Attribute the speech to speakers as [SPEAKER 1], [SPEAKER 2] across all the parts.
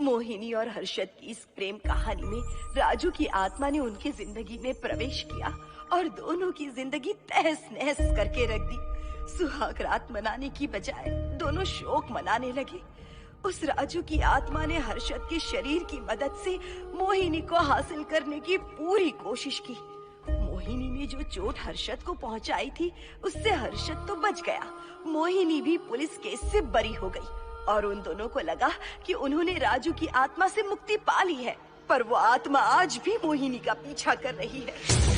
[SPEAKER 1] मोहिनी और हर्षद की इस प्रेम कहानी में राजू की आत्मा ने उनकी जिंदगी में प्रवेश किया और दोनों की जिंदगी तहस नहस करके रख दी। सुहाग रात मनाने की बजाय दोनों शोक मनाने लगे। उस राजू की आत्मा ने हर्षद के शरीर की मदद से मोहिनी को हासिल करने की पूरी कोशिश की। मोहिनी ने जो चोट हर्षद को पहुंचाई थी, उससे हर्षद तो बच गया, मोहिनी भी पुलिस केस से बरी हो गई और उन दोनों को लगा कि उन्होंने राजू की आत्मा से मुक्ति पा ली है, पर वो आत्मा आज भी मोहिनी का पीछा कर रही है।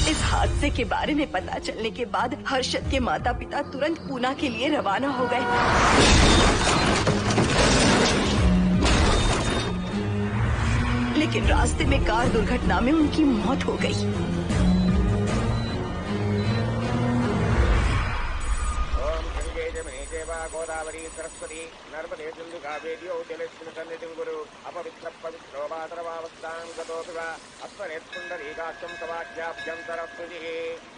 [SPEAKER 1] इस हादसे के बारे में पता चलने के बाद हर्षद के माता पिता तुरंत पूना के लिए रवाना हो गए। लेकिन रास्ते में कार दुर्घटना में उनकी मौत हो गई।
[SPEAKER 2] गोदावरी सरस्वती नर्मदे सिंधु कावेरी जलेस्मिन् सन्निधिं कुरु अपवित्र पवित्रो वातरवावस्थां गतोऽपि वा अस्मरेत्पुण्डरीकाक्षं तवाख्याभ्यन्तरस्तुतिः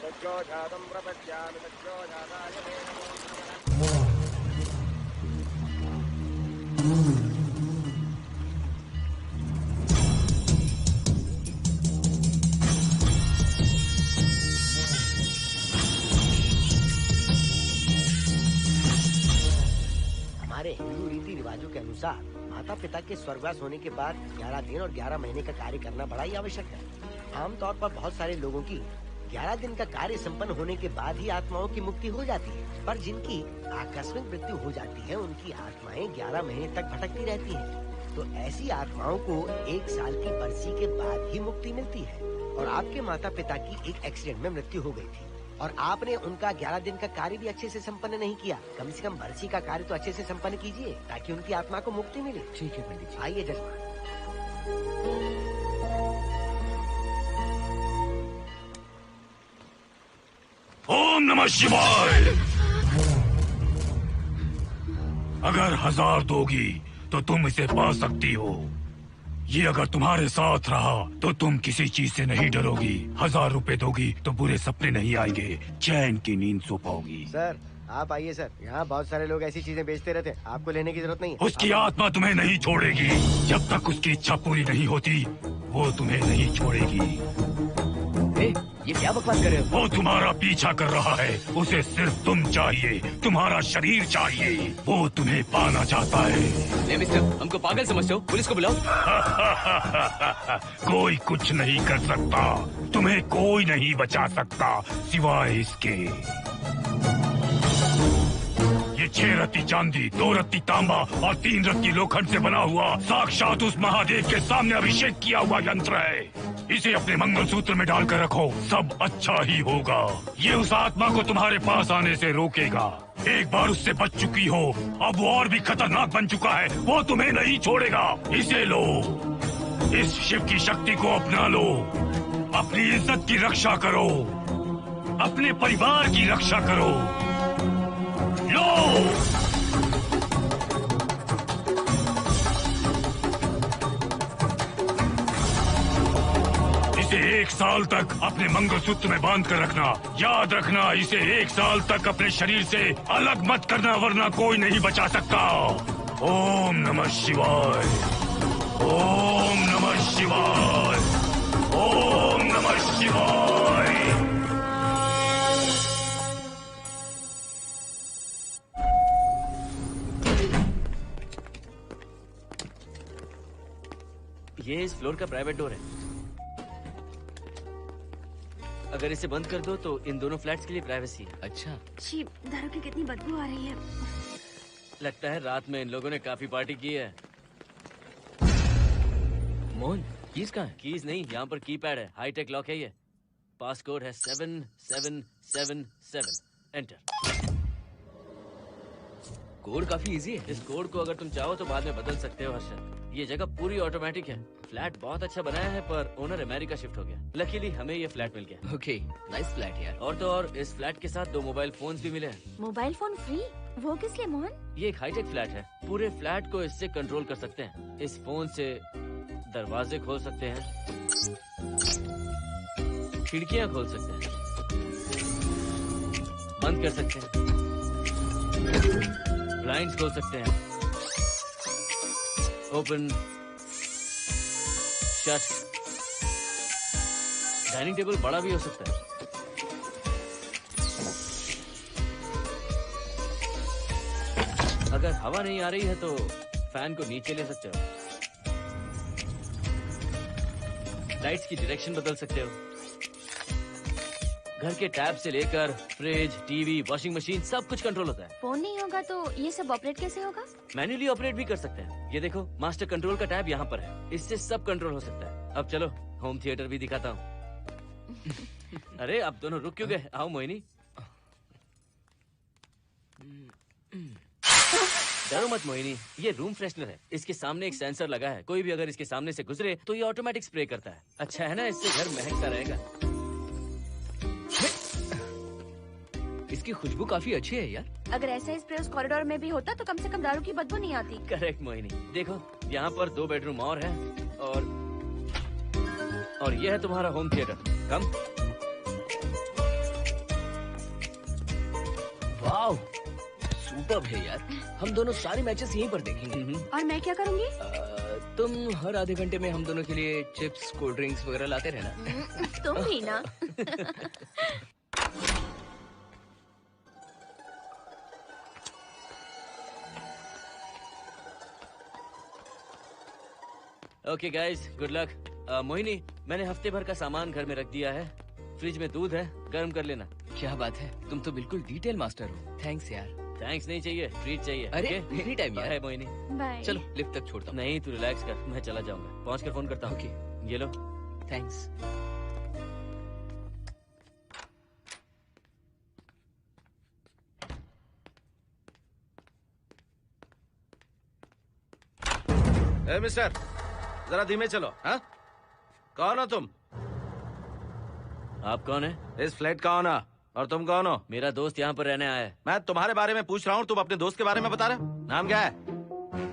[SPEAKER 2] सज्जो जातं प्रपद्यामि सज्जो जाताय मे नमो नमः।
[SPEAKER 3] हमारे हिंदू रीति रिवाजों के अनुसार माता पिता के स्वर्गवास होने के बाद 11 दिन और 11 महीने का कार्य करना बड़ा ही आवश्यक है। आमतौर पर बहुत सारे लोगों की 11 दिन का कार्य संपन्न होने के बाद ही आत्माओं की मुक्ति हो जाती है, पर जिनकी आकस्मिक मृत्यु हो जाती है उनकी आत्माएं 11 महीने तक भटकती रहती हैं। तो ऐसी आत्माओं को 1 साल की बरसी के बाद ही मुक्ति मिलती है। और आपके माता पिता की एक एक्सीडेंट में मृत्यु हो गई थी और आपने उनका 11 दिन का कार्य भी अच्छे से संपन्न नहीं किया। कम से कम बरसी का कार्य तो अच्छे से संपन्न कीजिए ताकि उनकी आत्मा को मुक्ति मिले।
[SPEAKER 4] ठीक है पंडित जी।
[SPEAKER 3] आइए जजमान।
[SPEAKER 5] ओम नमः शिवाय। अगर 1000 दोगी तो तुम इसे पा सकती हो। ये अगर तुम्हारे साथ रहा तो तुम किसी चीज से नहीं डरोगी। 1000 रुपए दोगी तो बुरे सपने नहीं आएंगे, चैन की नींद सो पाओगी।
[SPEAKER 3] सर आप आइए सर, यहाँ बहुत सारे लोग ऐसी चीजें बेचते रहते हैं, आपको लेने की जरूरत नहीं है।
[SPEAKER 5] उसकी आत्मा तुम्हें नहीं छोड़ेगी। जब तक उसकी इच्छा पूरी नहीं होती वो तुम्हें नहीं छोड़ेगी।
[SPEAKER 4] ये क्या बकवास कर रहे हो?
[SPEAKER 5] वो तुम्हारा पीछा कर रहा है। उसे सिर्फ तुम चाहिए, तुम्हारा शरीर चाहिए। वो तुम्हें पाना चाहता है।
[SPEAKER 4] मिस्टर, हमको पागल समझते हो? पुलिस को बुलाओ।
[SPEAKER 5] कोई कुछ नहीं कर सकता, तुम्हें कोई नहीं बचा सकता सिवाय इसके। ये 6 रत्ती चांदी, 2 रत्ती तांबा और 3 रत्ती लोखंड से बना हुआ साक्षात उस महादेव के सामने अभिषेक किया हुआ यंत्र है। इसे अपने मंगलसूत्र में डालकर रखो, सब अच्छा ही होगा। ये उस आत्मा को तुम्हारे पास आने से रोकेगा। एक बार उससे बच चुकी हो, अब वो और भी खतरनाक बन चुका है, वो तुम्हें नहीं छोड़ेगा। इसे लो, इस शिव की शक्ति को अपना लो, अपनी इज्जत की रक्षा करो, अपने परिवार की रक्षा करो। लो! इसे 1 साल तक अपने मंगलसूत्र में बांध कर रखना। याद रखना, इसे 1 साल तक अपने शरीर से अलग मत करना, वरना कोई नहीं बचा सकता। ओम नमः शिवाय, ओम नमः शिवाय, ओम नमः शिवाय।
[SPEAKER 4] ये इस फ्लोर का प्राइवेट डोर है। अगर इसे बंद कर दो तो इन दोनों फ्लैट्स के लिए प्राइवेसी है।
[SPEAKER 6] अच्छा,
[SPEAKER 7] छी, दारू की कितनी बदबू आ रही है।
[SPEAKER 4] लगता है रात में इन लोगों ने काफी पार्टी की है।
[SPEAKER 6] मोहन कीज कहाँ है?
[SPEAKER 4] कीज नहीं, यहाँ पर कीपैड है, हाईटेक लॉक है ये। पास कोड है 7777। एंटर।
[SPEAKER 6] कोड काफी इजी है।
[SPEAKER 4] इस कोड को अगर तुम चाहो तो बाद में बदल सकते हो हर्षद। ये जगह पूरी ऑटोमेटिक है। फ्लैट बहुत अच्छा बनाया है, पर ओनर अमेरिका शिफ्ट हो गया। लकीली हमें ये फ्लैट मिल गया।
[SPEAKER 6] ओके, नाइस फ्लैट यार।
[SPEAKER 4] और तो और इस फ्लैट के साथ 2 मोबाइल फोन्स भी मिले हैं।
[SPEAKER 7] Mobile phone free? वो किस लिए मोहन?
[SPEAKER 4] ये एक हाईटेक फ्लैट है, पूरे फ्लैट को इससे कंट्रोल कर सकते हैं। इस फोन से दरवाजे खोल सकते हैं, खिड़कियां खोल सकते हैं, बंद कर सकते हैं, ब्लाइंड्स खोल सकते हैं, ओपन, शट। डाइनिंग टेबल बड़ा भी हो सकता है। अगर हवा नहीं आ रही है तो फैन को नीचे ले सकते हो। लाइट्स की डायरेक्शन बदल सकते हो। घर के टैब से लेकर फ्रिज, टीवी, वॉशिंग मशीन सब कुछ कंट्रोल होता है।
[SPEAKER 7] फोन नहीं होगा तो ये सब ऑपरेट कैसे होगा?
[SPEAKER 4] मैन्युअली ऑपरेट भी कर सकते हैं। ये देखो, मास्टर कंट्रोल का टैब यहाँ पर है, इससे सब कंट्रोल हो सकता है। अब चलो होम थिएटर भी दिखाता हूँ। अरे आप दोनों रुक क्यों गए? आओ मोहिनी। डरो मत मोहिनी, ये रूम फ्रेशनर है। इसके सामने एक सेंसर लगा है, कोई भी अगर इसके सामने से गुजरे तो ये ऑटोमेटिक स्प्रे करता है। अच्छा है ना, इससे घर महकता रहेगा।
[SPEAKER 6] इसकी खुशबू काफी अच्छी है यार।
[SPEAKER 7] अगर ऐसा स्प्रे उस कॉरिडोर में भी होता तो कम से कम दारू की बदबू नहीं आती।
[SPEAKER 4] करेक्ट मोहिनी। देखो यहाँ पर 2 बेडरूम और है, और ये है तुम्हारा होम थिएटर। कम।
[SPEAKER 6] वाह, सुपर्ब है यार। हम दोनों सारे मैचेस यहीं पर देखेंगे।
[SPEAKER 7] और मैं क्या करूँगी?
[SPEAKER 6] तुम हर आधे घंटे में हम दोनों के लिए चिप्स, कोल्ड ड्रिंक्स वगैरह लाते रहना।
[SPEAKER 7] तुम ही ना।
[SPEAKER 4] Okay guys, good luck. Mohini, मैंने हफ्ते भर का सामान घर में रख दिया है। फ्रिज में दूध है, गर्म कर लेना।
[SPEAKER 6] क्या बात है, तुम तो बिल्कुल डिटेल मास्टर हो। थैंक्स यार।
[SPEAKER 4] थैंक्स नहीं चाहिए, ट्रीट चाहिए।
[SPEAKER 6] अरे
[SPEAKER 4] okay?
[SPEAKER 6] एनी टाइम यार।
[SPEAKER 4] बाय मोहिनी।
[SPEAKER 7] बाय।
[SPEAKER 6] चलो लिफ्ट तक छोड़ता हूँ।
[SPEAKER 4] नहीं, तू रिलैक्स कर, मैं चला जाऊंगा। पहुंच कर फोन करता हूँ।
[SPEAKER 6] ओके,
[SPEAKER 4] ये लो।
[SPEAKER 6] थैंक्स।
[SPEAKER 2] मिस्टर, जरा धीमे चलो। हाँ, कौन हो तुम?
[SPEAKER 4] आप कौन है?
[SPEAKER 2] इस फ्लैट का ओनर। और तुम कौन हो?
[SPEAKER 4] मेरा दोस्त यहाँ पर रहने आया है।
[SPEAKER 2] मैं तुम्हारे बारे में पूछ रहा हूँ, तुम अपने दोस्त के बारे में बता रहे हो। नाम क्या है?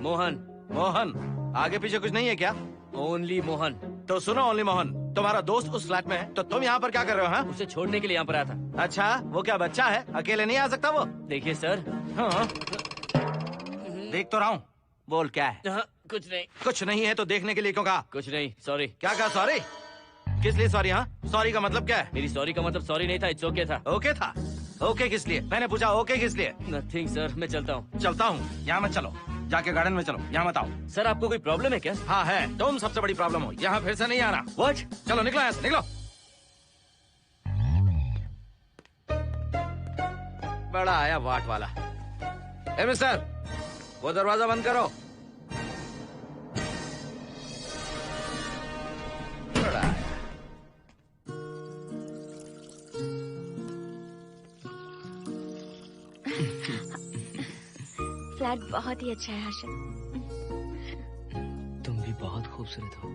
[SPEAKER 4] मोहन।
[SPEAKER 2] मोहन? आगे पीछे कुछ नहीं है क्या?
[SPEAKER 4] ओनली मोहन।
[SPEAKER 2] तो सुनो ओनली मोहन, तुम्हारा दोस्त उस फ्लैट में है, तो तुम यहाँ पर क्या कर रहे हो? हाँ?
[SPEAKER 4] उसे छोड़ने के लिए यहाँ पर आया था।
[SPEAKER 2] अच्छा, वो क्या बच्चा है? अकेले नहीं आ सकता वो?
[SPEAKER 4] देखिए सर।
[SPEAKER 2] हाँ। देख तो रहा हूँ। बोल क्या है?
[SPEAKER 4] हाँ, कुछ नहीं।
[SPEAKER 2] कुछ नहीं है तो देखने के लिए क्यों कहा?
[SPEAKER 4] कुछ नहीं, सॉरी।
[SPEAKER 2] क्या कहा? सॉरी? किस लिए सॉरी? हाँ, सॉरी का मतलब क्या है?
[SPEAKER 4] मेरी सॉरी का मतलब सॉरी नहीं था, इट्स ओके था।
[SPEAKER 2] ओके था? ओके किस लिए? मैंने पूछा ओके किस लिए?
[SPEAKER 4] नथिंग सर, मैं चलता हूँ।
[SPEAKER 2] चलता हूँ? यहाँ मत चलो, जाके गार्डन में चलो, यहाँ मत आओ।
[SPEAKER 4] सर आपको कोई प्रॉब्लम है क्या?
[SPEAKER 2] हाँ है, तुम सबसे बड़ी प्रॉब्लम हो। यहाँ फिर से नहीं आना।
[SPEAKER 4] व्हाट?
[SPEAKER 2] चलो निकलो यहाँ से, निकलो। बड़ा आया वाट वाला।
[SPEAKER 8] ए मिस्टर, वो दरवाजा बंद करो। बड़ा आया।
[SPEAKER 7] फ्लैट बहुत ही अच्छा है हर्षद।
[SPEAKER 6] तुम भी बहुत खूबसूरत हो।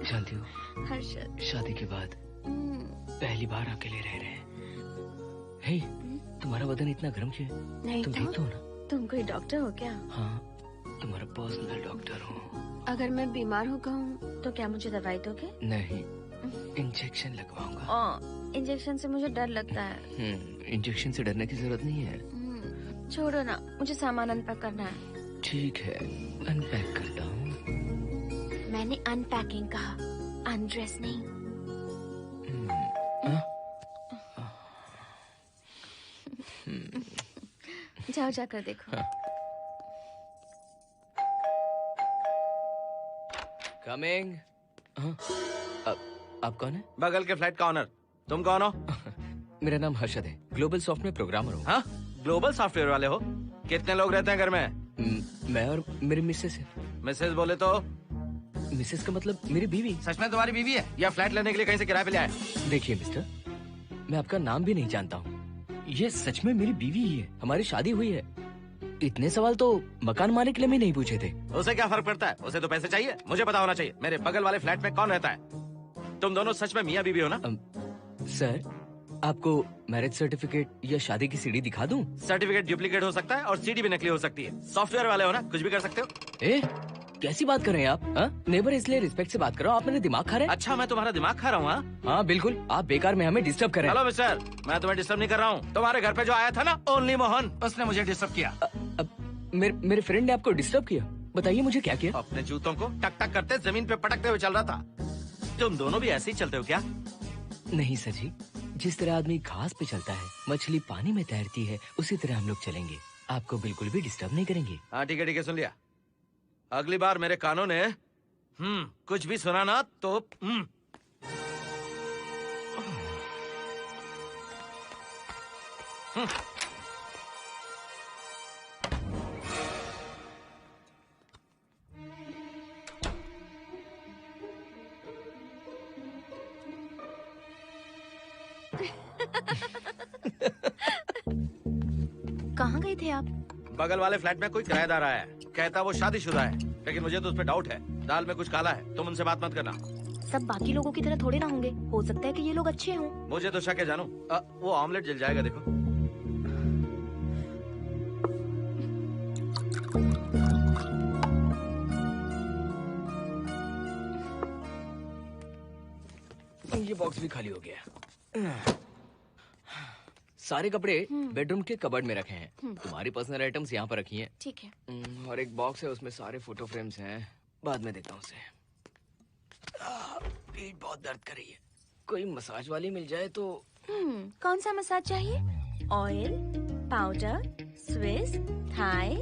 [SPEAKER 6] जानती हो,
[SPEAKER 7] हर्षद
[SPEAKER 6] शादी के बाद पहली बार अकेले रह रहे हैं। हे, तुम्हारा बदन इतना गर्म क्यों है?
[SPEAKER 7] नहीं
[SPEAKER 6] तुम
[SPEAKER 7] तो
[SPEAKER 6] ठीक तो हो ना?
[SPEAKER 7] तुम कोई डॉक्टर हो क्या?
[SPEAKER 6] हाँ, तुम्हारा पर्सनल डॉक्टर हूँ।
[SPEAKER 7] अगर मैं बीमार हो गई तो क्या मुझे दवाई दोगे?
[SPEAKER 6] नहीं, इंजेक्शन लगवाऊंगा।
[SPEAKER 7] इंजेक्शन से मुझे डर लगता है।
[SPEAKER 6] इंजेक्शन से डरने की जरूरत नहीं है।
[SPEAKER 7] छोड़ो ना, मुझे सामान अनपैक करना है।
[SPEAKER 6] ठीक है, अनपैक करता हूँ।
[SPEAKER 7] मैंने अनपैकिंग कहा, अनड्रेस नहीं। जाओ जाकर देखो।
[SPEAKER 6] कमिंग। आप कौन है?
[SPEAKER 8] बगल के फ्लैट का ऑनर। तुम कौन हो?
[SPEAKER 6] मेरा नाम हर्षद है, ग्लोबल सॉफ्टवेयर प्रोग्रामर हूँ।
[SPEAKER 8] हाँ, ग्लोबल सॉफ्टवेयर वाले हो? कितने लोग रहते हैं घर में?
[SPEAKER 6] मैं और मेरी मिसेस है।
[SPEAKER 8] मिसेस बोले तो?
[SPEAKER 6] मिसेस का मतलब मेरी बीवी।
[SPEAKER 8] सच में तुम्हारी बीवी है या फ्लैट लेने के लिए कहीं से किराए पे लाए?
[SPEAKER 6] देखिए मिस्टर, मैं आपका नाम भी नहीं जानता हूँ। ये सच में मेरी बीवी ही है, हमारी शादी हुई है। इतने सवाल तो मकान मालिक ने भी नहीं पूछे थे।
[SPEAKER 8] उसे क्या फर्क पड़ता है? उसे तो पैसे चाहिए, मुझे पता होना चाहिए। मेरे बगल वाले फ्लैट में कौन रहता है? तुम दोनों सच में मियाँ बीवी हो ना?
[SPEAKER 6] सर, आपको मैरिज सर्टिफिकेट या शादी की सीडी दिखा दूं?
[SPEAKER 8] सर्टिफिकेट डुप्लीकेट हो सकता है और सीडी भी नकली हो सकती है। सॉफ्टवेयर वाले हो ना, कुछ भी कर सकते हो।
[SPEAKER 6] ए, कैसी बात कर रहे हैं आप? नेबर, इसलिए रिस्पेक्ट से बात करो। आप मेरे दिमाग खा रहे हैं?
[SPEAKER 8] अच्छा, मैं तुम्हारा दिमाग खा रहा हूँ?
[SPEAKER 6] हाँ बिल्कुल, आप बेकार में हमें डिस्टर्ब कर रहे हैं।
[SPEAKER 8] हेलो मिस्टर, मैं तुम्हें डिस्टर्ब नहीं कर रहा हूँ। तुम्हारे घर पे जो आया था ना, ओनली मोहन, उसने मुझे डिस्टर्ब किया।
[SPEAKER 6] मेरे फ्रेंड ने आपको डिस्टर्ब किया? बताइए मुझे क्या किया?
[SPEAKER 8] अपने जूतों को टक टक करते जमीन पे पटकते हुए चल रहा था। तुम दोनों भी ऐसे ही चलते हो क्या?
[SPEAKER 6] नहीं सर जी, जिस तरह आदमी घास पे चलता है, मछली पानी में तैरती है, उसी तरह हम लोग चलेंगे। आपको बिल्कुल भी डिस्टर्ब नहीं करेंगे।
[SPEAKER 8] हाँ ठीक है, सुन लिया। अगली बार मेरे कानों ने कुछ भी सुना ना तो
[SPEAKER 7] कहाँ गए थे आप?
[SPEAKER 8] बगल वाले फ्लैट में कोई किराएदार आया है, कहता वो शादीशुदा है, लेकिन मुझे तो उस पर डाउट है। दाल में कुछ काला है, तुम उनसे बात मत करना।
[SPEAKER 7] सब बाकी लोगों की तरह थोड़े ना होंगे, हो सकता है कि ये लोग अच्छे हों।
[SPEAKER 8] मुझे तो शक है जानू। वो ऑमलेट जल जाएगा, देखो।
[SPEAKER 6] ये बॉक्स भी खाली हो गया। सारे कपड़े बेडरूम के कबर्ड में रखे हैं। तुम्हारी पर्सनल आइटम्स यहाँ पर रखी हैं।
[SPEAKER 7] ठीक है।
[SPEAKER 6] और एक बॉक्स है, उसमें सारे फोटो फ्रेम्स हैं। बाद में देता हूँ उसे। पीठ बहुत दर्द कर रही है, कोई मसाज वाली मिल जाए तो।
[SPEAKER 7] कौन सा मसाज चाहिए? Oil, powder, Swiss, Thai?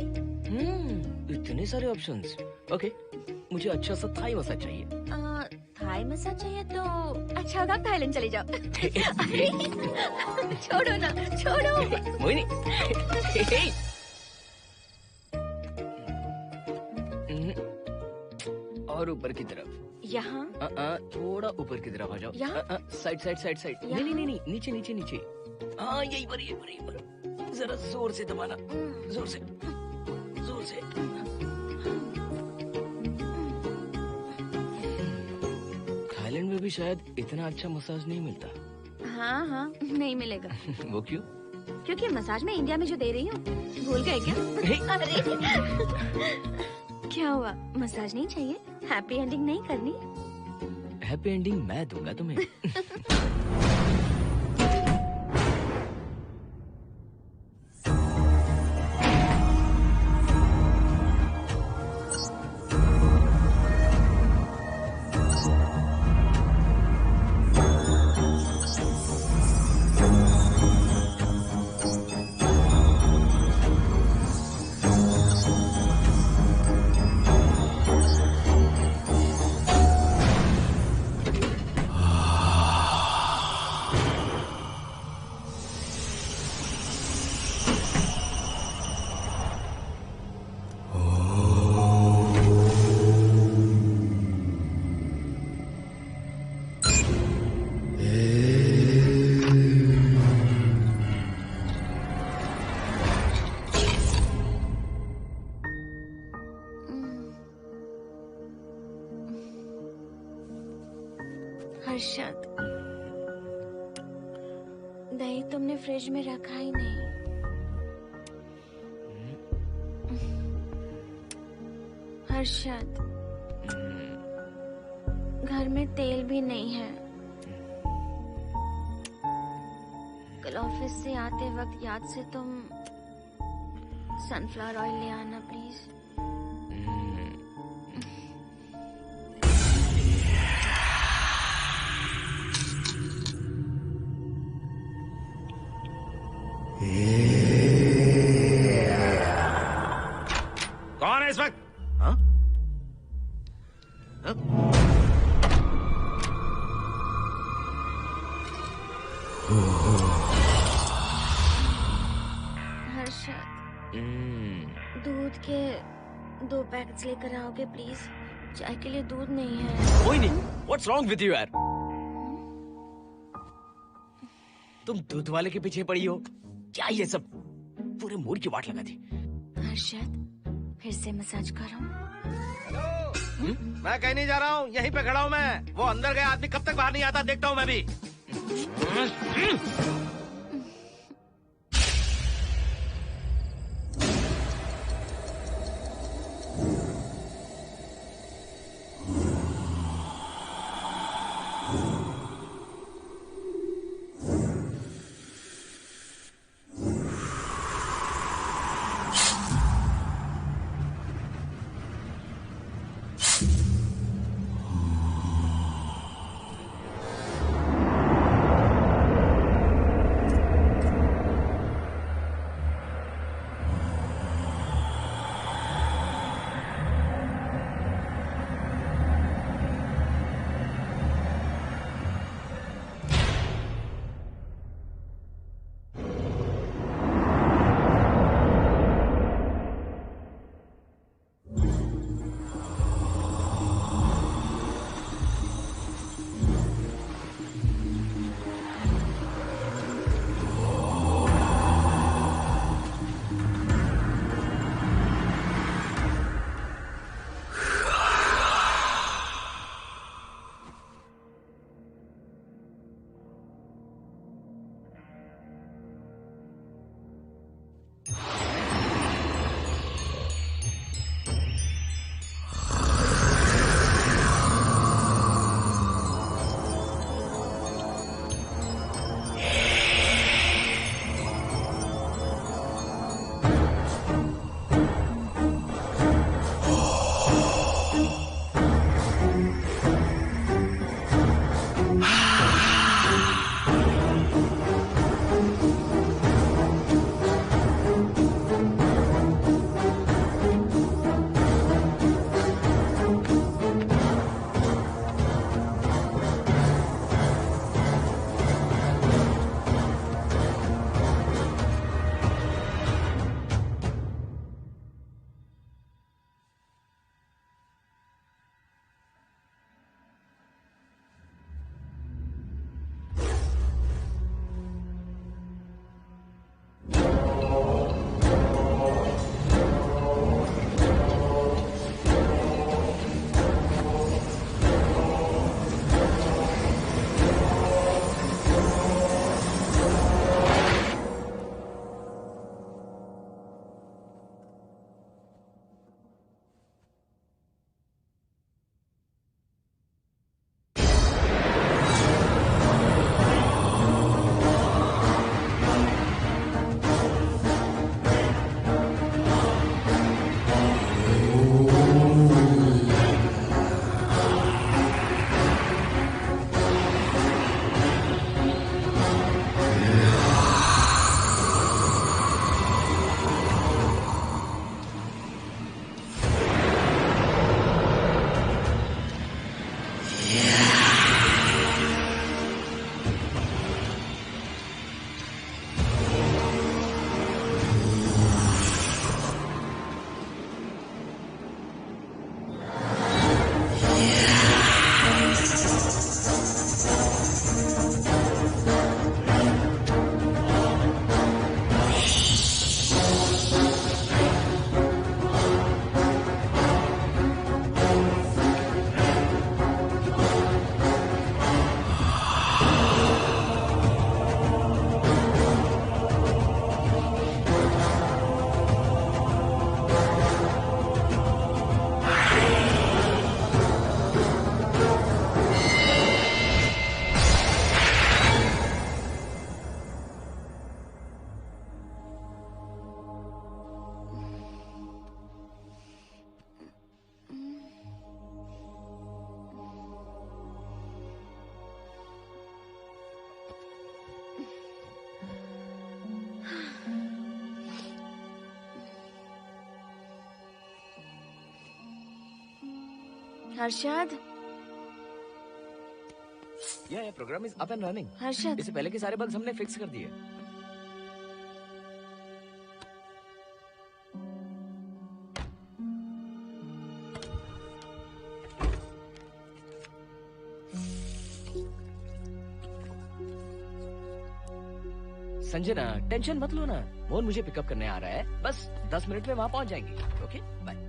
[SPEAKER 6] इतने सारे ऑप्शंस। ओके, मुझे अच्छा सा थाई मसाज चाहिए।
[SPEAKER 7] थाई मसाज चाहिए तो अच्छा होगा थाईलैंड चले जाओ। छोड़ो ना, छोड़ो।
[SPEAKER 6] मोहिनी। और ऊपर की तरफ।
[SPEAKER 7] यहाँ?
[SPEAKER 6] थोड़ा ऊपर की तरफ आ जाओ।
[SPEAKER 7] यहाँ?
[SPEAKER 6] Side side side side. नहीं नहीं नहीं, नीचे नीचे नीचे। हाँ यही पर, यही पर, यही पर। जरा जोर से दबाना, जोर से, जोर से। थाईलैंड में भी शायद इतना अच्छा मसाज नहीं मिलता।
[SPEAKER 7] हाँ हाँ, नहीं मिलेगा।
[SPEAKER 6] वो क्यों?
[SPEAKER 7] क्योंकि मसाज में इंडिया में जो दे रही हूँ, भूल गए क्या? अरे क्या हुआ, मसाज नहीं चाहिए? हैप्पी एंडिंग नहीं करनी?
[SPEAKER 6] हैप्पी एंडिंग मैं दूंगा तुम्हें।
[SPEAKER 7] हर्षद, दही तुमने फ्रिज में रखा ही नहीं। हर्षद, घर में तेल भी नहीं है। कल ऑफिस से आते वक्त याद से तुम सनफ्लावर ऑयल ले आना प्लीज।
[SPEAKER 8] कौन है इस वक्त? हाँ? हाँ?
[SPEAKER 7] हर्षद, दूध के 2 पैकेट्स लेकर आओगे प्लीज? चाय के लिए दूध नहीं है।
[SPEAKER 6] कोई नहीं। What's wrong with you यार? तुम दूध वाले के पीछे पड़ी हो? क्या ये सब? पूरे मूड की वाट लगा दी।
[SPEAKER 7] हर्षद, फिर से मसाज करो।
[SPEAKER 8] मैं कहीं नहीं जा रहा हूँ, यहीं पे खड़ा हूँ मैं। वो अंदर गया आदमी कब तक बाहर नहीं आता, देखता हूँ मैं भी।
[SPEAKER 7] हर्षद,
[SPEAKER 6] ये programme is up and running.
[SPEAKER 7] Harshad,
[SPEAKER 6] इससे पहले के सारे बग्स हमने फिक्स कर दिए। संजना, टेंशन मत लो ना, मोहन मुझे पिकअप करने आ रहा है, बस 10 मिनट में वहां पहुंच जाएंगे। Okay bye.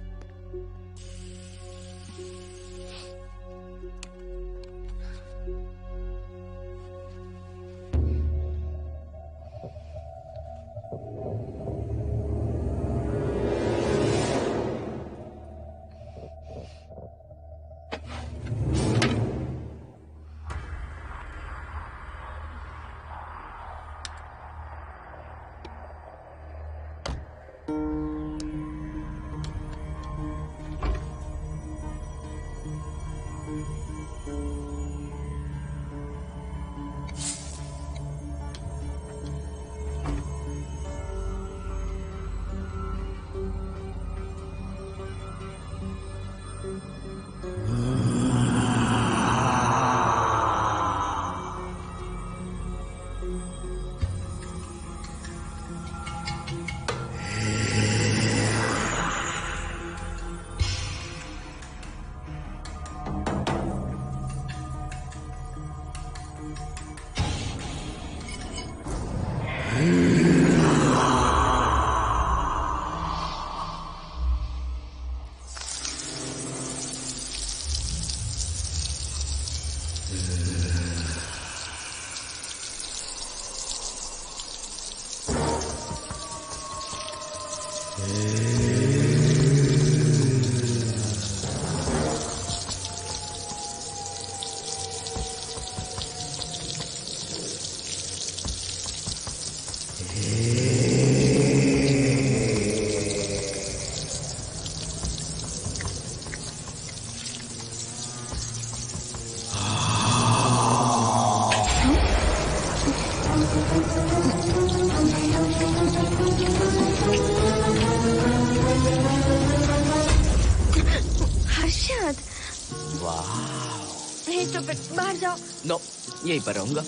[SPEAKER 6] नो, यहीं पर रहूंगा,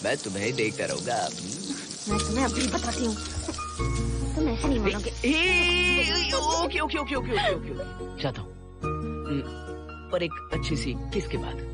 [SPEAKER 6] मैं तुम्हें देखता रहूंगा।
[SPEAKER 7] मैं तुम्हें अभी बताती हूँ, तुम ऐसे नहीं मानोगे।
[SPEAKER 6] Okay okay okay okay okay okay, चाहता हूँ, पर एक अच्छी सी किस के बाद।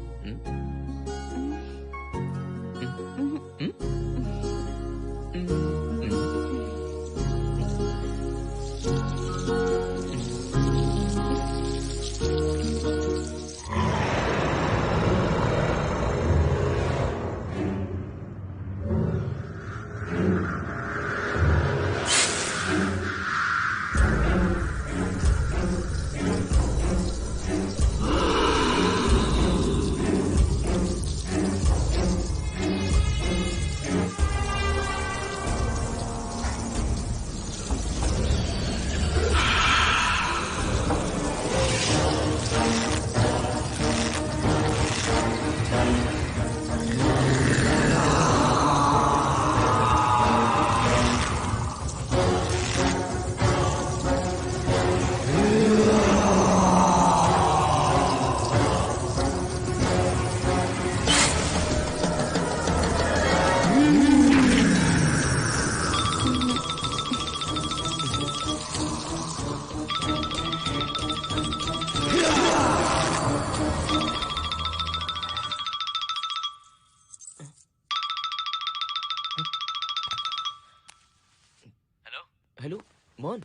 [SPEAKER 6] हेलो मोहन,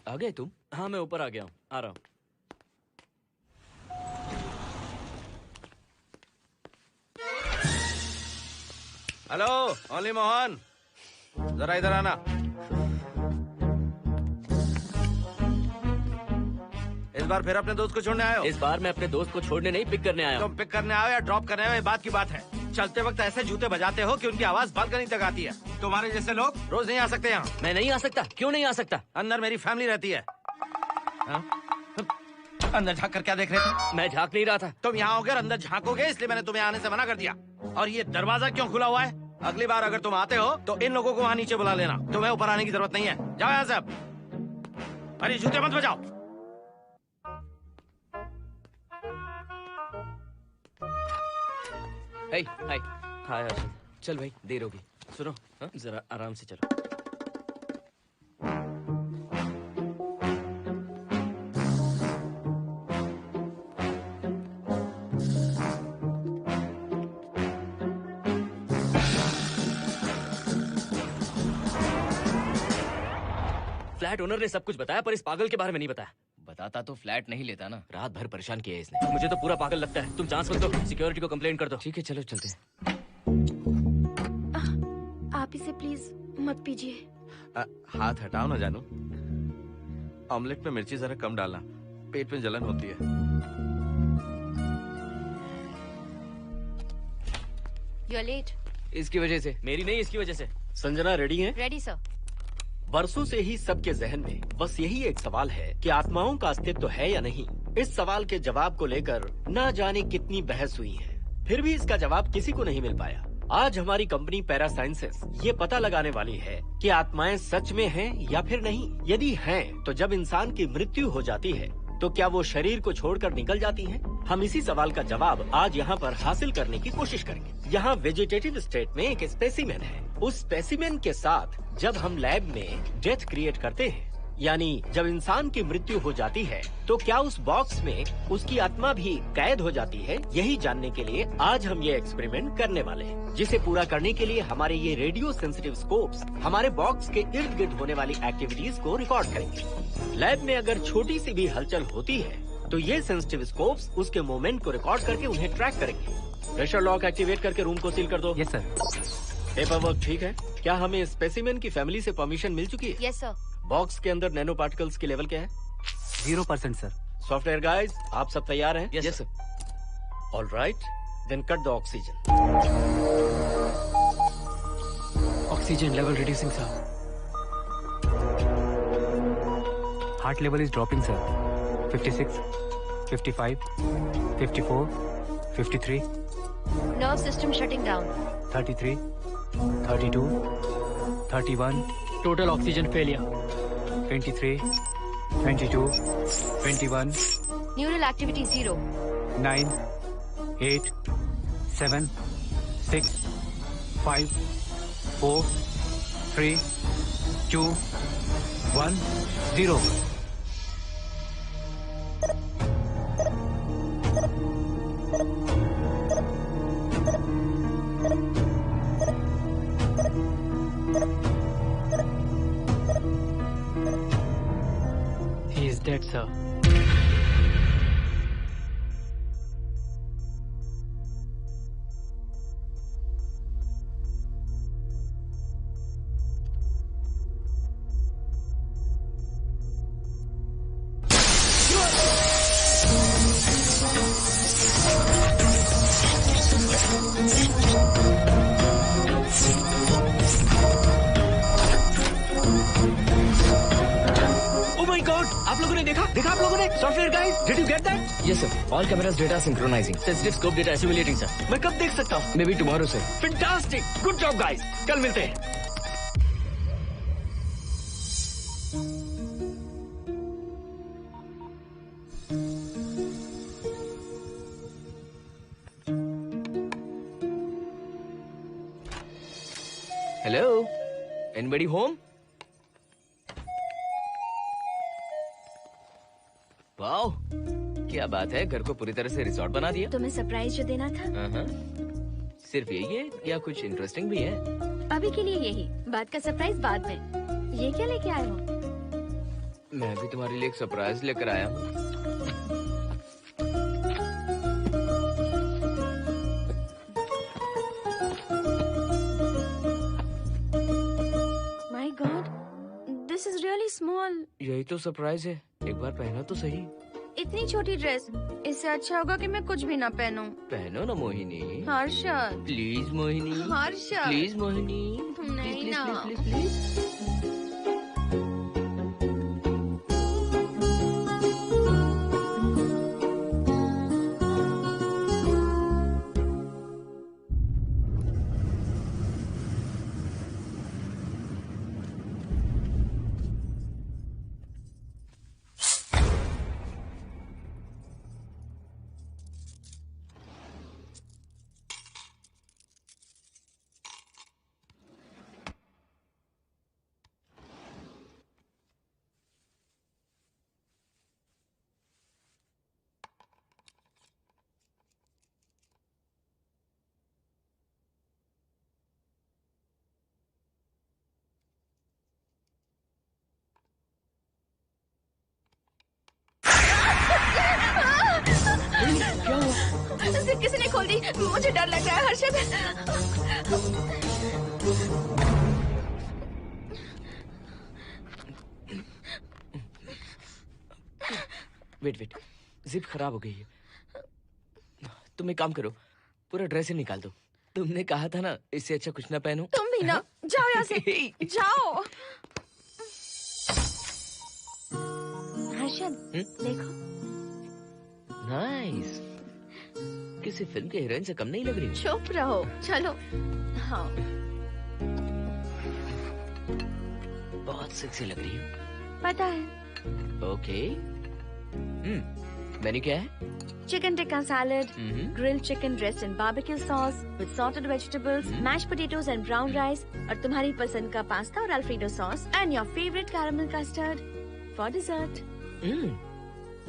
[SPEAKER 6] आ गए तुम?
[SPEAKER 4] हाँ मैं ऊपर आ गया हूँ, आ रहा हूँ।
[SPEAKER 8] हेलो ओनली मोहन, जरा इधर आना। इस बार फिर अपने दोस्त को छोड़ने आए हो?
[SPEAKER 4] इस बार मैं अपने दोस्त को छोड़ने नहीं, पिक करने आया हूँ।
[SPEAKER 8] तुम पिक करने आए हो या ड्रॉप करने आए हो, ये बात की बात है। चलते वक्त ऐसे जूते बजाते हो कि उनकी आवाज बालकनी तक आती है। तुम्हारे जैसे लोग रोज नहीं आ सकते यहाँ।
[SPEAKER 4] मैं नहीं आ सकता? क्यों नहीं आ सकता?
[SPEAKER 8] अंदर मेरी फैमिली रहती है। अंदर झांक कर क्या देख रहे थे?
[SPEAKER 4] मैं झांक नहीं रहा था।
[SPEAKER 8] तुम यहाँ होकर अंदर झांकोगे, इसलिए मैंने तुम्हें आने से मना कर दिया। और ये दरवाजा क्यों खुला हुआ है? अगली बार अगर तुम आते हो तो इन लोगों को वहाँ नीचे बुला लेना। तुम्हें ऊपर आने की जरूरत नहीं है। जाओ यहाँ से अब। अरे जूते मत बजाओ।
[SPEAKER 6] हाय हाय।
[SPEAKER 4] हाय हर्षद।
[SPEAKER 6] चल भाई, देर होगी।
[SPEAKER 4] सुनो,
[SPEAKER 6] हाँ?
[SPEAKER 4] जरा आराम से चलो। फ्लैट ओनर ने सब कुछ बताया पर इस पागल के बारे में नहीं बताया।
[SPEAKER 6] बताता तो फ्लैट नहीं लेता ना। रात भर परेशान किया है इसने।
[SPEAKER 4] मुझे तो पूरा पागल लगता है। तुम चांस मत दो, सिक्योरिटी को कंप्लेंट कर दो।
[SPEAKER 6] ठीक है चलो चलते हैं।
[SPEAKER 7] आप इसे प्लीज मत पीजिए।
[SPEAKER 8] हाथ हटाओ ना जानू। ऑमलेट में मिर्ची जरा कम डालना, पेट में जलन होती है।
[SPEAKER 9] You are late.
[SPEAKER 6] इसकी वजह से।
[SPEAKER 4] मेरी नहीं, इसकी वजह से।
[SPEAKER 10] संजना रेडी हैं?
[SPEAKER 9] Ready sir.
[SPEAKER 10] बरसों से ही सबके जहन में बस यही एक सवाल है कि आत्माओं का अस्तित्व है या नहीं। इस सवाल के जवाब को लेकर ना जाने कितनी बहस हुई है, फिर भी इसका जवाब किसी को नहीं मिल पाया। आज हमारी कंपनी पैरा साइंसेस ये पता लगाने वाली है कि आत्माएं सच में हैं या फिर नहीं। यदि हैं, तो जब इंसान की मृत्यु हो जाती है तो क्या वो शरीर को छोड़कर निकल जाती हैं? हम इसी सवाल का जवाब आज यहाँ पर हासिल करने की कोशिश करेंगे। यहाँ वेजिटेटिव स्टेट में एक स्पेसिमेन है। उस स्पेसिमेन के साथ जब हम लैब में डेथ क्रिएट करते हैं, यानी जब इंसान की मृत्यु हो जाती है, तो क्या उस बॉक्स में उसकी आत्मा भी कैद हो जाती है? यही जानने के लिए आज हम ये एक्सपेरिमेंट करने वाले हैं, जिसे पूरा करने के लिए हमारे ये रेडियो सेंसिटिव स्कोप्स हमारे बॉक्स के इर्द गिर्द होने वाली एक्टिविटीज को रिकॉर्ड करेंगे। लैब में अगर छोटी सी भी हलचल होती है तो ये सेंसिटिव स्कोप्स उसके मूवमेंट को रिकॉर्ड करके उन्हें ट्रैक करेंगे। प्रेशर लॉक एक्टिवेट करके रूम को सील कर दो।
[SPEAKER 6] Yes sir.
[SPEAKER 10] पेपर वर्क ठीक है? क्या हमें स्पेसिमेन की फैमिली से परमिशन मिल चुकी है?
[SPEAKER 9] Yes sir.
[SPEAKER 10] बॉक्स के अंदर नैनो पार्टिकल्स की लेवल क्या है?
[SPEAKER 6] 0% सर।
[SPEAKER 10] सॉफ्टवेयर गाइस, आप सब तैयार हैं?
[SPEAKER 6] Yes sir.
[SPEAKER 10] All right, then cut the oxygen.
[SPEAKER 6] Oxygen level reducing sir. Heart level is dropping sir. 56, 55, 54, 53,
[SPEAKER 9] Nerve system shutting down.
[SPEAKER 6] 33, 32, 31. Total oxygen failure. 23, 22, 21,
[SPEAKER 9] Neural activity 0.
[SPEAKER 6] 9, 8, 7, 6, 5, 4, 3, 2, 1, 0. He is dead, sir.
[SPEAKER 10] आप लोगों ने देखा आप लोगों ने? Software guys, did you get that?
[SPEAKER 6] Yes sir. All cameras data synchronizing.
[SPEAKER 4] Sensitive scope data assimilating, sir.
[SPEAKER 10] मैं कब देख सकता हूँ?
[SPEAKER 6] Maybe tomorrow sir.
[SPEAKER 10] Fantastic, good job guys, कल मिलते हैं।
[SPEAKER 6] Hello? Anybody home? वाओ, क्या बात है, घर को पूरी तरह से रिसोर्ट बना दिया।
[SPEAKER 7] तुम्हें सरप्राइज जो देना था।
[SPEAKER 6] सिर्फ यही है या कुछ इंटरेस्टिंग भी है?
[SPEAKER 7] अभी के लिए यही, बाद का सरप्राइज बाद में। ये क्या लेके आए हो?
[SPEAKER 6] मैं भी तुम्हारे लिए एक सरप्राइज लेकर आया हूँ।
[SPEAKER 7] My god, this is really small.
[SPEAKER 6] यही तो सरप्राइज है, एक बार पहना तो सही।
[SPEAKER 7] इतनी छोटी ड्रेस, इससे अच्छा होगा कि मैं कुछ भी ना पहनूं।
[SPEAKER 6] पहनो ना मोहिनी।
[SPEAKER 7] हर्षद,
[SPEAKER 6] प्लीज मोहिनी।
[SPEAKER 7] हर्षद,
[SPEAKER 6] प्लीज मोहिनी।
[SPEAKER 7] नहीं
[SPEAKER 6] प्लीज,
[SPEAKER 7] ना।
[SPEAKER 6] Please, please, please. क्या हुआ?
[SPEAKER 7] जिप किसी ने खोल दी, मुझे डर लग रहा है हर्षद।
[SPEAKER 6] वेट, जिप खराब हो गई है। तुम एक काम करो, पूरा ड्रेस ही निकाल दो। तुमने कहा था ना इससे अच्छा कुछ ना पहनो।
[SPEAKER 7] तुम भी ना, जाओ यहाँ से, जाओ। हर्षद, देखो।
[SPEAKER 6] नाइस। किसी फिल्म के हीरोइन से कम नहीं लग रही।
[SPEAKER 7] चुप रहो, चलो। हाँ,
[SPEAKER 6] बहुत सेक्सी लग रही हो।
[SPEAKER 7] पता है।
[SPEAKER 6] ओके। मेन्यू क्या है?
[SPEAKER 7] Chicken tikka salad, grilled chicken dressed in barbecue sauce with salted vegetables, mashed potatoes and brown rice, और तुम्हारी पसंद का पास्ता और alfredo sauce, and your favorite caramel custard for dessert.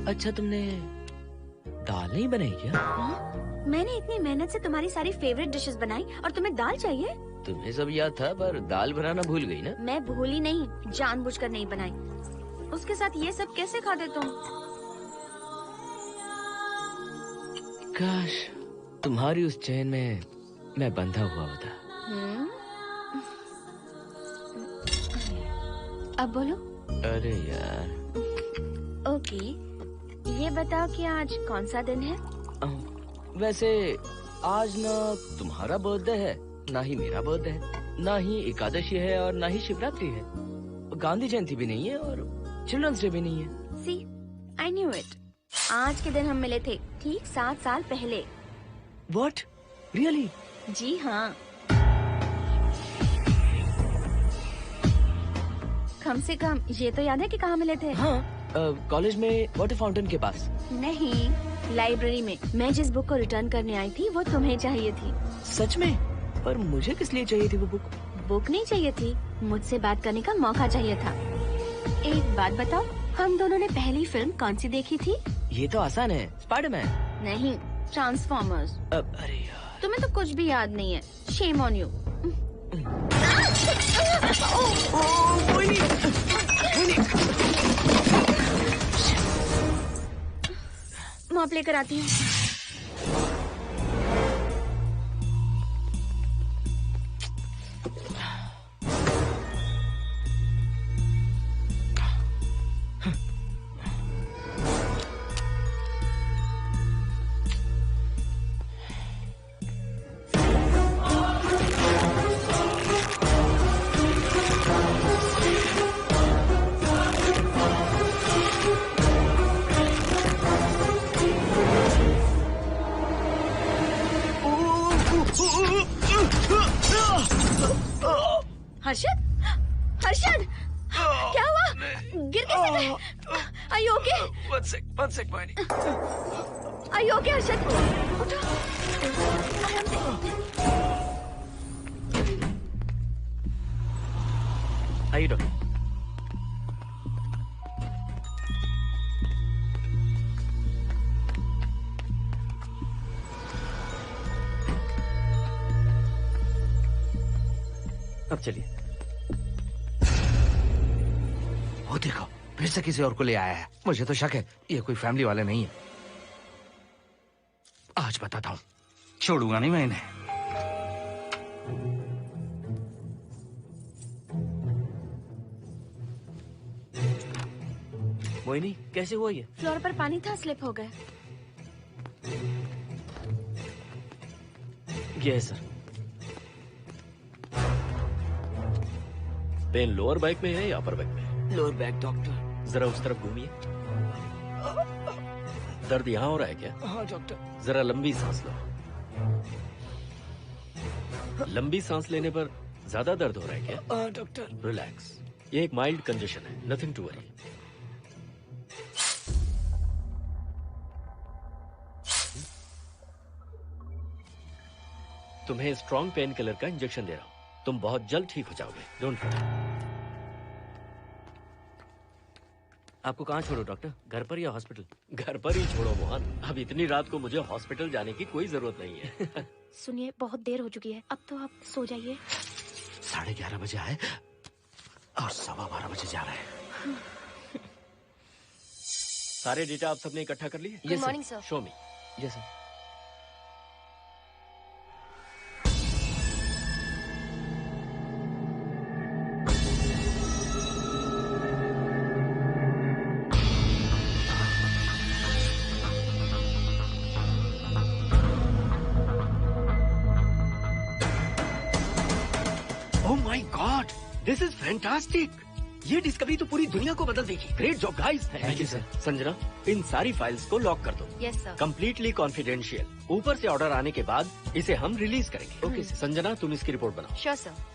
[SPEAKER 6] अच्छा, तुमने दाल नहीं बनाई क्या?
[SPEAKER 7] मैंने इतनी मेहनत से तुम्हारी सारी फेवरेट डिशेस बनाई और तुम्हें दाल चाहिए?
[SPEAKER 6] तुम्हें सब याद था, पर दाल बनाना भूल गई ना?
[SPEAKER 7] मैं भूली नहीं, जानबूझकर नहीं बनाई। उसके साथ ये सब कैसे खाते तुम?
[SPEAKER 6] काश तुम्हारी उस चैन में मैं बंधा हुआ होता।
[SPEAKER 7] अब बोलो।
[SPEAKER 6] अरे यार।
[SPEAKER 7] ओके, ये बताओ कि आज कौन सा दिन है?
[SPEAKER 6] वैसे आज ना तुम्हारा बर्थडे है, ना ही मेरा बर्थडे है, ना ही एकादशी है और ना ही शिवरात्रि है। गांधी जयंती भी नहीं है और चिल्ड्रंस डे भी नहीं है।
[SPEAKER 7] सी, आई न्यू इट। आज के दिन हम मिले थे, ठीक 7 साल पहले।
[SPEAKER 6] What? Really?
[SPEAKER 7] जी हाँ। कम से कम ये तो याद है कि कहाँ मिले थे?
[SPEAKER 6] हाँ, कॉलेज में वाटर फाउंटेन के पास।
[SPEAKER 7] नहीं, लाइब्रेरी में। मैं जिस बुक को रिटर्न करने आई थी वो तुम्हें चाहिए थी।
[SPEAKER 6] सच में? पर मुझे किस लिए चाहिए थी वो बुक?
[SPEAKER 7] बुक नहीं चाहिए थी, मुझसे बात करने का मौका चाहिए था। एक बात बताओ, हम दोनों ने पहली फिल्म कौन सी देखी थी?
[SPEAKER 6] ये तो आसान है, स्पाइडरमैन।
[SPEAKER 7] नहीं, ट्रांसफॉर्मर्स।
[SPEAKER 6] अरे यार,
[SPEAKER 7] तुम्हें तो कुछ भी याद नहीं है। Shame on you. मॉप लेकर आती हूँ। हर्षद, हर्षद, क्या हुआ? गिर कैसे गए? Are you okay?
[SPEAKER 6] One sec, Moini.
[SPEAKER 7] Are you okay, Harshad? उठो। आराम से।
[SPEAKER 6] आइए डॉक्टर। अब चलिए।
[SPEAKER 8] वो देखो, फिर से किसी और को ले आया है। मुझे तो शक है ये कोई फैमिली वाले नहीं है। आज बताता हूँ, छोड़ूंगा नहीं मैं इन्हें।
[SPEAKER 4] मोहिनी, कैसे हुआ ये?
[SPEAKER 7] फ्लोर पर पानी था, स्लिप हो गए।
[SPEAKER 6] ये है सर।
[SPEAKER 10] पेन लोअर बैक में है या अपर बैक में?
[SPEAKER 6] Lower back doctor.
[SPEAKER 10] जरा उस तरफ घूमिए। दर्द यहाँ हो रहा है क्या?
[SPEAKER 6] हाँ डॉक्टर।
[SPEAKER 10] जरा लंबी सांस लो। लंबी सांस लेने पर ज्यादा दर्द हो रहा है क्या?
[SPEAKER 6] हाँ डॉक्टर।
[SPEAKER 10] रिलैक्स, ये एक माइल्ड कंजेशन है, नथिंग टू वरी। तुम्हें स्ट्रॉन्ग पेन किलर का इंजेक्शन दे रहा हूं, तुम बहुत जल्द ठीक हो जाओगे। Don't worry.
[SPEAKER 4] आपको कहाँ छोड़ो डॉक्टर, घर पर या हॉस्पिटल?
[SPEAKER 10] घर पर ही छोड़ो मोहन, अब इतनी रात को मुझे हॉस्पिटल जाने की कोई जरूरत नहीं है।
[SPEAKER 7] सुनिए, बहुत देर हो चुकी है, अब तो आप सो जाइए।
[SPEAKER 8] 11:30 बजे आए और 12:15 बजे जा रहे हैं।
[SPEAKER 10] सारे डेटा आप सबने इकट्ठा कर लिए?
[SPEAKER 9] Good morning, sir.
[SPEAKER 10] Show me.
[SPEAKER 6] जैसा
[SPEAKER 10] oh my god, this is fantastic. ये डिस्कवरी तो पूरी दुनिया को बदल देगी। Great job guys.
[SPEAKER 6] Thank you sir.
[SPEAKER 10] Sanjana, इन सारी फाइल्स को लॉक कर दो।
[SPEAKER 9] Yes sir.
[SPEAKER 10] Completely confidential. ऊपर से ऑर्डर आने के बाद इसे हम रिलीज करेंगे।
[SPEAKER 6] Okay sir.
[SPEAKER 10] संजना, तुम इसकी रिपोर्ट बनाओ।
[SPEAKER 9] Sure sir.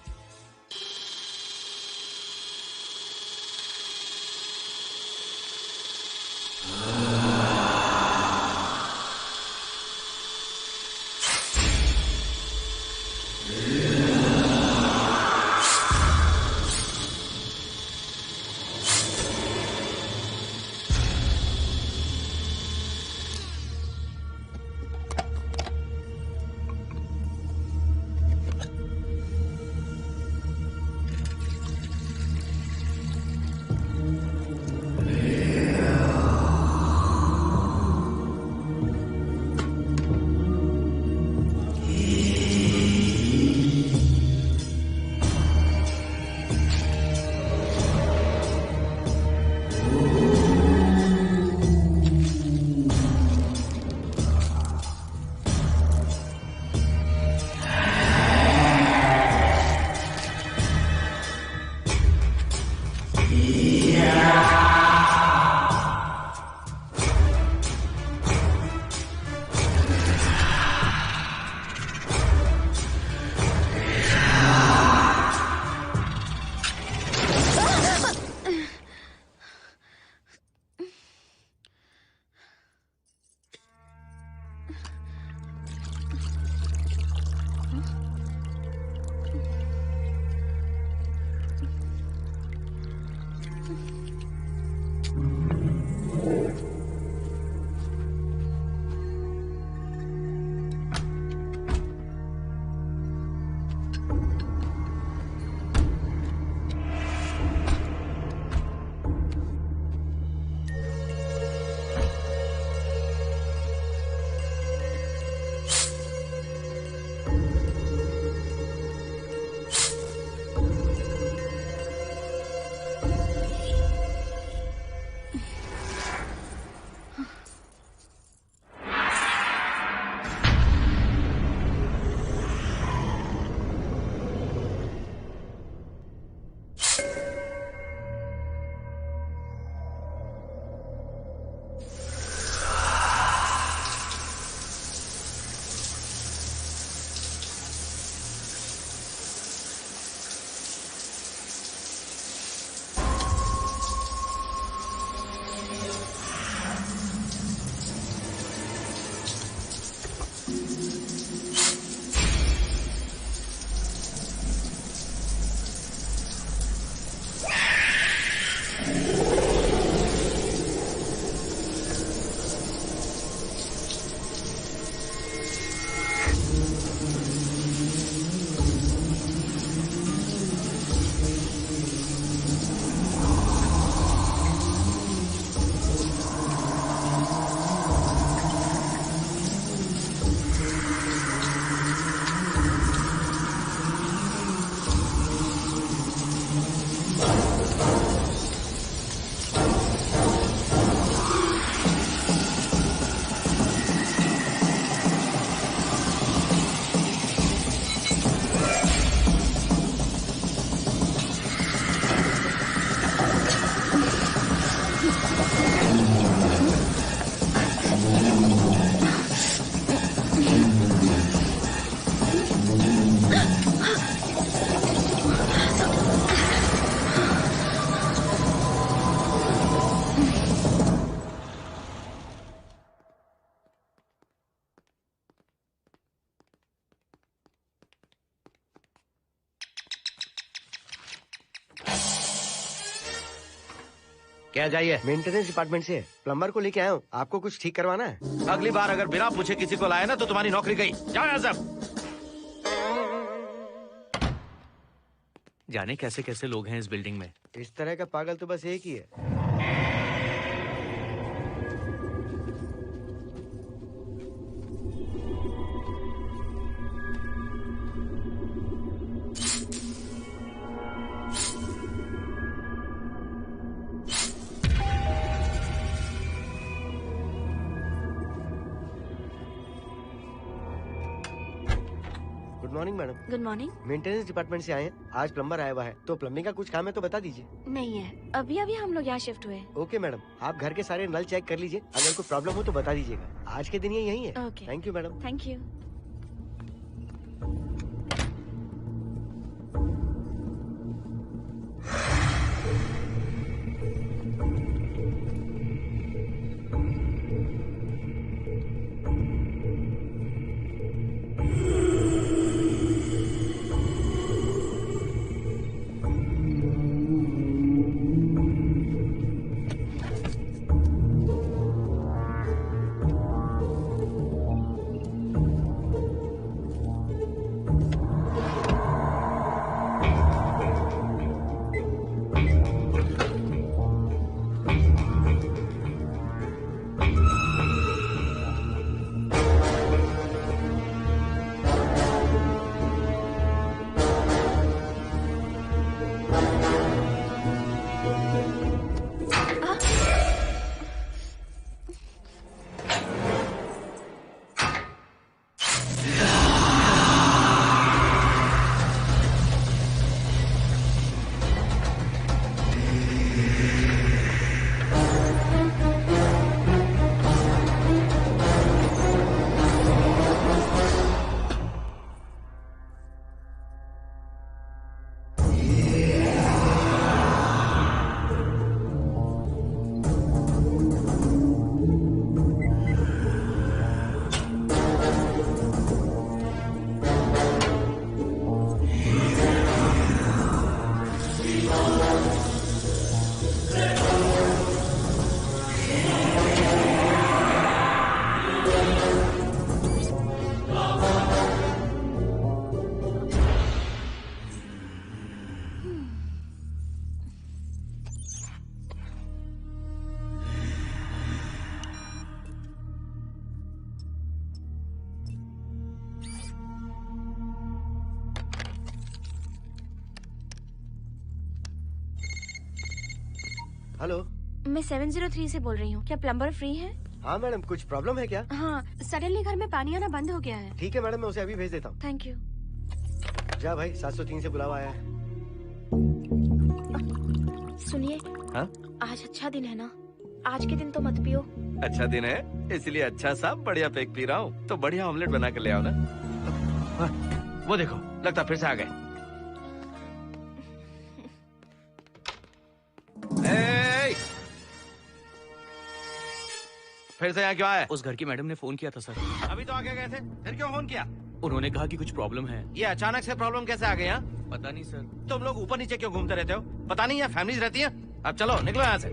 [SPEAKER 3] क्या चाहिए? मेंटेनेंस डिपार्टमेंट से प्लम्बर को लेके आया हूँ। आपको कुछ ठीक करवाना है?
[SPEAKER 8] अगली बार अगर बिना पूछे किसी को लाए ना तो तुम्हारी नौकरी गई। जाओ यहाँ सब।
[SPEAKER 4] जाने कैसे कैसे लोग हैं इस बिल्डिंग में।
[SPEAKER 3] इस तरह का पागल तो बस एक ही है। Good morning madam.
[SPEAKER 7] Good morning.
[SPEAKER 3] Maintenance department से आए हैं। आज प्लम्बर आया हुआ है, तो प्लम्बिंग का कुछ काम है तो बता दीजिए।
[SPEAKER 7] नहीं है, अभी अभी हम लोग यहाँ शिफ्ट हुए।
[SPEAKER 3] ओके मैडम, आप घर के सारे नल चेक कर लीजिए, अगर कोई प्रॉब्लम हो तो बता दीजिएगा। आज के दिन ये यही है।
[SPEAKER 7] Okay.
[SPEAKER 3] Thank you madam.
[SPEAKER 7] Thank you.
[SPEAKER 3] Hello,
[SPEAKER 7] मैं 703 से बोल रही हूँ। क्या प्लम्बर फ्री है?
[SPEAKER 3] हाँ मैडम, कुछ प्रॉब्लम है क्या?
[SPEAKER 7] हाँ, सडनली घर में पानी आना बंद हो गया है।
[SPEAKER 3] ठीक है मैडम, मैं उसे अभी भेज देता हूँ।
[SPEAKER 7] Thank you.
[SPEAKER 3] जा भाई, 703 से बुलावा आया है।
[SPEAKER 7] सुनिए,
[SPEAKER 8] हाँ?
[SPEAKER 7] आज अच्छा दिन है ना? आज के दिन तो मत पियो।
[SPEAKER 8] अच्छा दिन है, इसलिए अच्छा सा बढ़िया पेक पी रहा हूँ। तो बढ़िया ऑमलेट बना कर ले आओ ना। वो देखो, लगता फिर से आ गए। फिर से यहाँ क्यों आए?
[SPEAKER 4] उस घर की मैडम ने फोन किया था सर।
[SPEAKER 8] अभी तो आगे गए थे, फिर क्यों फोन किया?
[SPEAKER 4] उन्होंने कहा कि कुछ प्रॉब्लम है।
[SPEAKER 8] ये अचानक से प्रॉब्लम कैसे आ गई? यहाँ
[SPEAKER 4] पता नहीं सर।
[SPEAKER 8] तुम लोग ऊपर नीचे क्यों घूमते रहते हो? पता नहीं यहाँ फैमिलीज रहती हैं? अब चलो निकलो यहाँ से।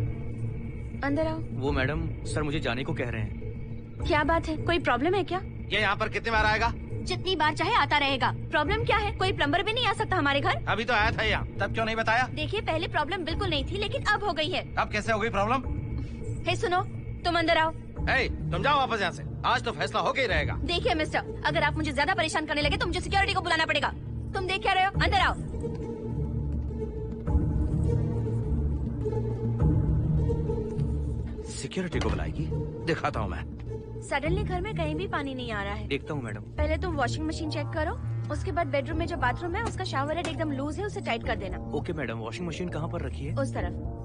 [SPEAKER 7] अंदर आओ।
[SPEAKER 4] वो मैडम सर मुझे जाने को कह रहे हैं।
[SPEAKER 7] क्या बात है, कोई प्रॉब्लम है क्या?
[SPEAKER 8] ये यहाँ पर कितनी बार आएगा?
[SPEAKER 7] जितनी बार चाहे आता रहेगा। प्रॉब्लम क्या है? कोई प्लम्बर भी नहीं आ सकता हमारे घर?
[SPEAKER 8] अभी तो आया था यहाँ, तब क्यों नहीं बताया?
[SPEAKER 7] देखिए, पहले प्रॉब्लम बिल्कुल नहीं थी, लेकिन अब हो गई है।
[SPEAKER 8] अब कैसे हो गई प्रॉब्लम?
[SPEAKER 7] हे सुनो, तुम अंदर आओ।
[SPEAKER 8] तुम जाओ वापस यहाँ से। आज तो फैसला होके ही रहेगा।
[SPEAKER 7] देखिए मिस्टर, अगर आप मुझे ज्यादा परेशान करने लगे तो मुझे सिक्योरिटी को बुलाना पड़ेगा। तुम देख क्या रहे हो? अंदर आओ।
[SPEAKER 8] सिक्योरिटी को बुलाएगी? दिखाता हूँ मैं।
[SPEAKER 7] सडनली घर में कहीं भी पानी नहीं आ रहा है।
[SPEAKER 4] देखता हूँ मैडम।
[SPEAKER 7] पहले तुम वॉशिंग मशीन चेक करो, उसके बाद बेडरूम में जो बाथरूम है उसका शावर हेड एकदम लूज है, उसे टाइट कर देना।
[SPEAKER 4] Okay madam. वॉशिंग मशीन कहाँ पर रखी है?
[SPEAKER 7] उस तरफ।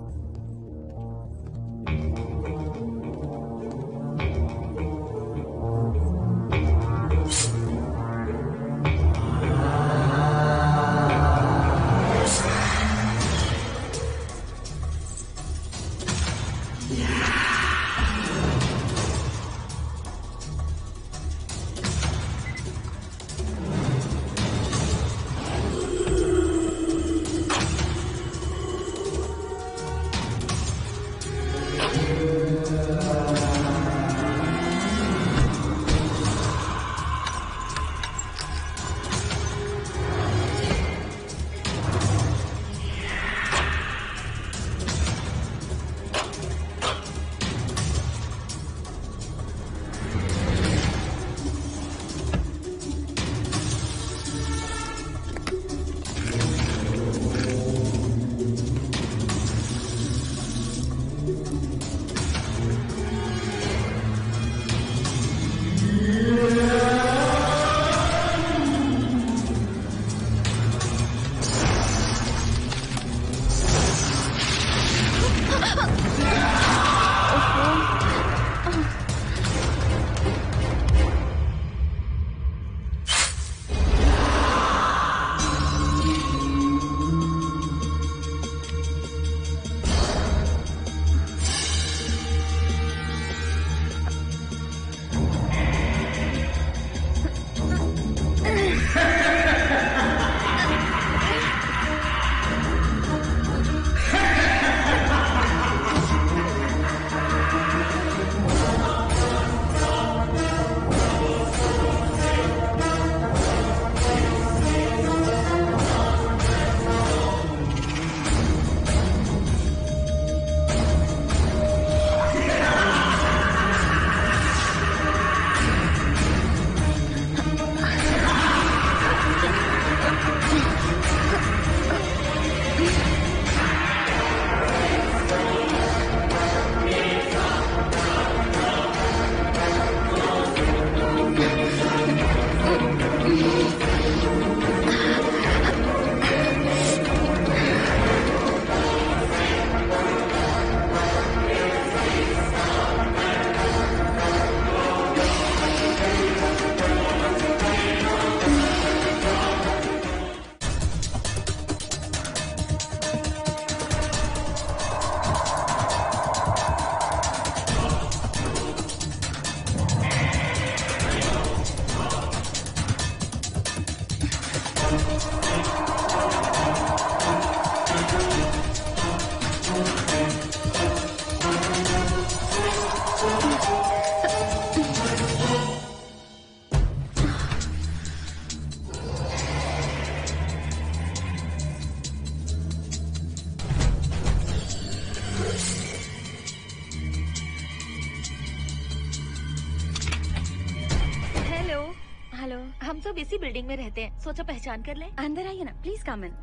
[SPEAKER 7] हम सब इसी बिल्डिंग में रहते हैं, सोचा पहचान कर ले। अंदर आइए ना, प्लीज कम इन।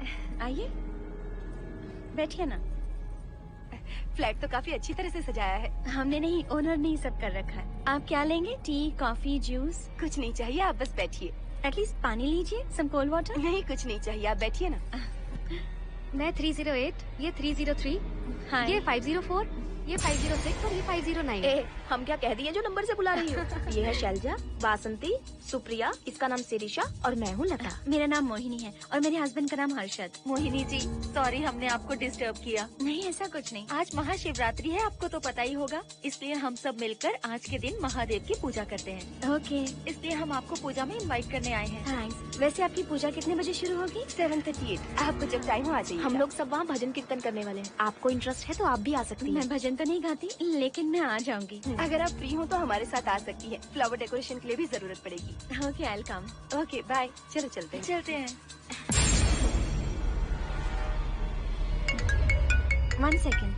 [SPEAKER 7] आइए, बैठिए ना।
[SPEAKER 1] फ्लैट तो काफी अच्छी तरह से सजाया है।
[SPEAKER 7] हमने नहीं, ओनर ने ही सब कर रखा है। आप क्या लेंगे? T, coffee, juice?
[SPEAKER 1] कुछ नहीं चाहिए, आप बस बैठिए।
[SPEAKER 7] एटलीस्ट पानी लीजिए, सम कोल्ड वाटर।
[SPEAKER 1] नहीं, कुछ नहीं चाहिए, आप बैठिए ना।
[SPEAKER 9] मैं 308, ये 303,
[SPEAKER 7] हाँ।
[SPEAKER 9] ये 504, ये 506 और ये 509।
[SPEAKER 7] ए, हम क्या कह दिए जो नंबर से बुला रही हो? ये है शैलजा, वासंती, सुप्रिया, इसका नाम शिरीषा और मैं हूँ लता। मेरा नाम मोहिनी है और मेरे हस्बैंड का नाम हर्षद। मोहिनी जी, सॉरी हमने आपको डिस्टर्ब किया। नहीं, ऐसा कुछ नहीं। आज महाशिवरात्रि है, आपको तो पता ही होगा, इसलिए हम सब मिलकर आज के दिन महादेव की पूजा करते हैं। ओके, इसलिए हम आपको पूजा में इनवाइट करने आए हैं। थैंक्स। वैसे आपकी पूजा कितने बजे शुरू होगी?
[SPEAKER 1] 7:38। आपको जब टाइम हो आ जाइए।
[SPEAKER 7] हम लोग सब वहाँ भजन कीर्तन करने वाले हैं। आपको इंटरेस्ट है तो आप भी आ सकती हैं। मैं भजन तो नहीं गाती, लेकिन मैं आ जाऊंगी।
[SPEAKER 1] अगर आप फ्री हो तो हमारे साथ आ सकती है। फ्लावर डेकोरेशन के लिए भी जरूरत पड़ेगी।
[SPEAKER 7] Okay, I will come.
[SPEAKER 1] Okay, bye. चलो चलते हैं।
[SPEAKER 7] चलते हैं। 1 सेकेंड।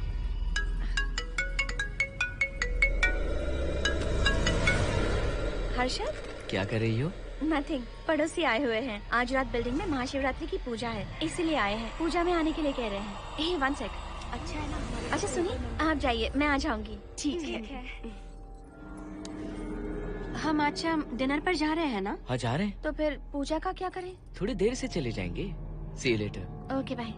[SPEAKER 7] हर्षद,
[SPEAKER 6] क्या कर रही हो?
[SPEAKER 7] नथिंग। पड़ोसी आए हुए हैं। आज रात बिल्डिंग में महाशिवरात्रि की पूजा है, इसीलिए आए हैं। पूजा में आने के लिए कह रहे हैं। 1 सेकेंड। अच्छा है ना? अच्छा सुनिए, आप जाइए, मैं आ जाऊंगी।
[SPEAKER 1] ठीक है।
[SPEAKER 9] हम आज डिनर पर जा रहे हैं ना?
[SPEAKER 6] हाँ जा रहे हैं।
[SPEAKER 7] तो फिर पूजा का क्या करें?
[SPEAKER 6] थोड़ी देर से चले जाएंगे। See you later.
[SPEAKER 7] Okay, bye.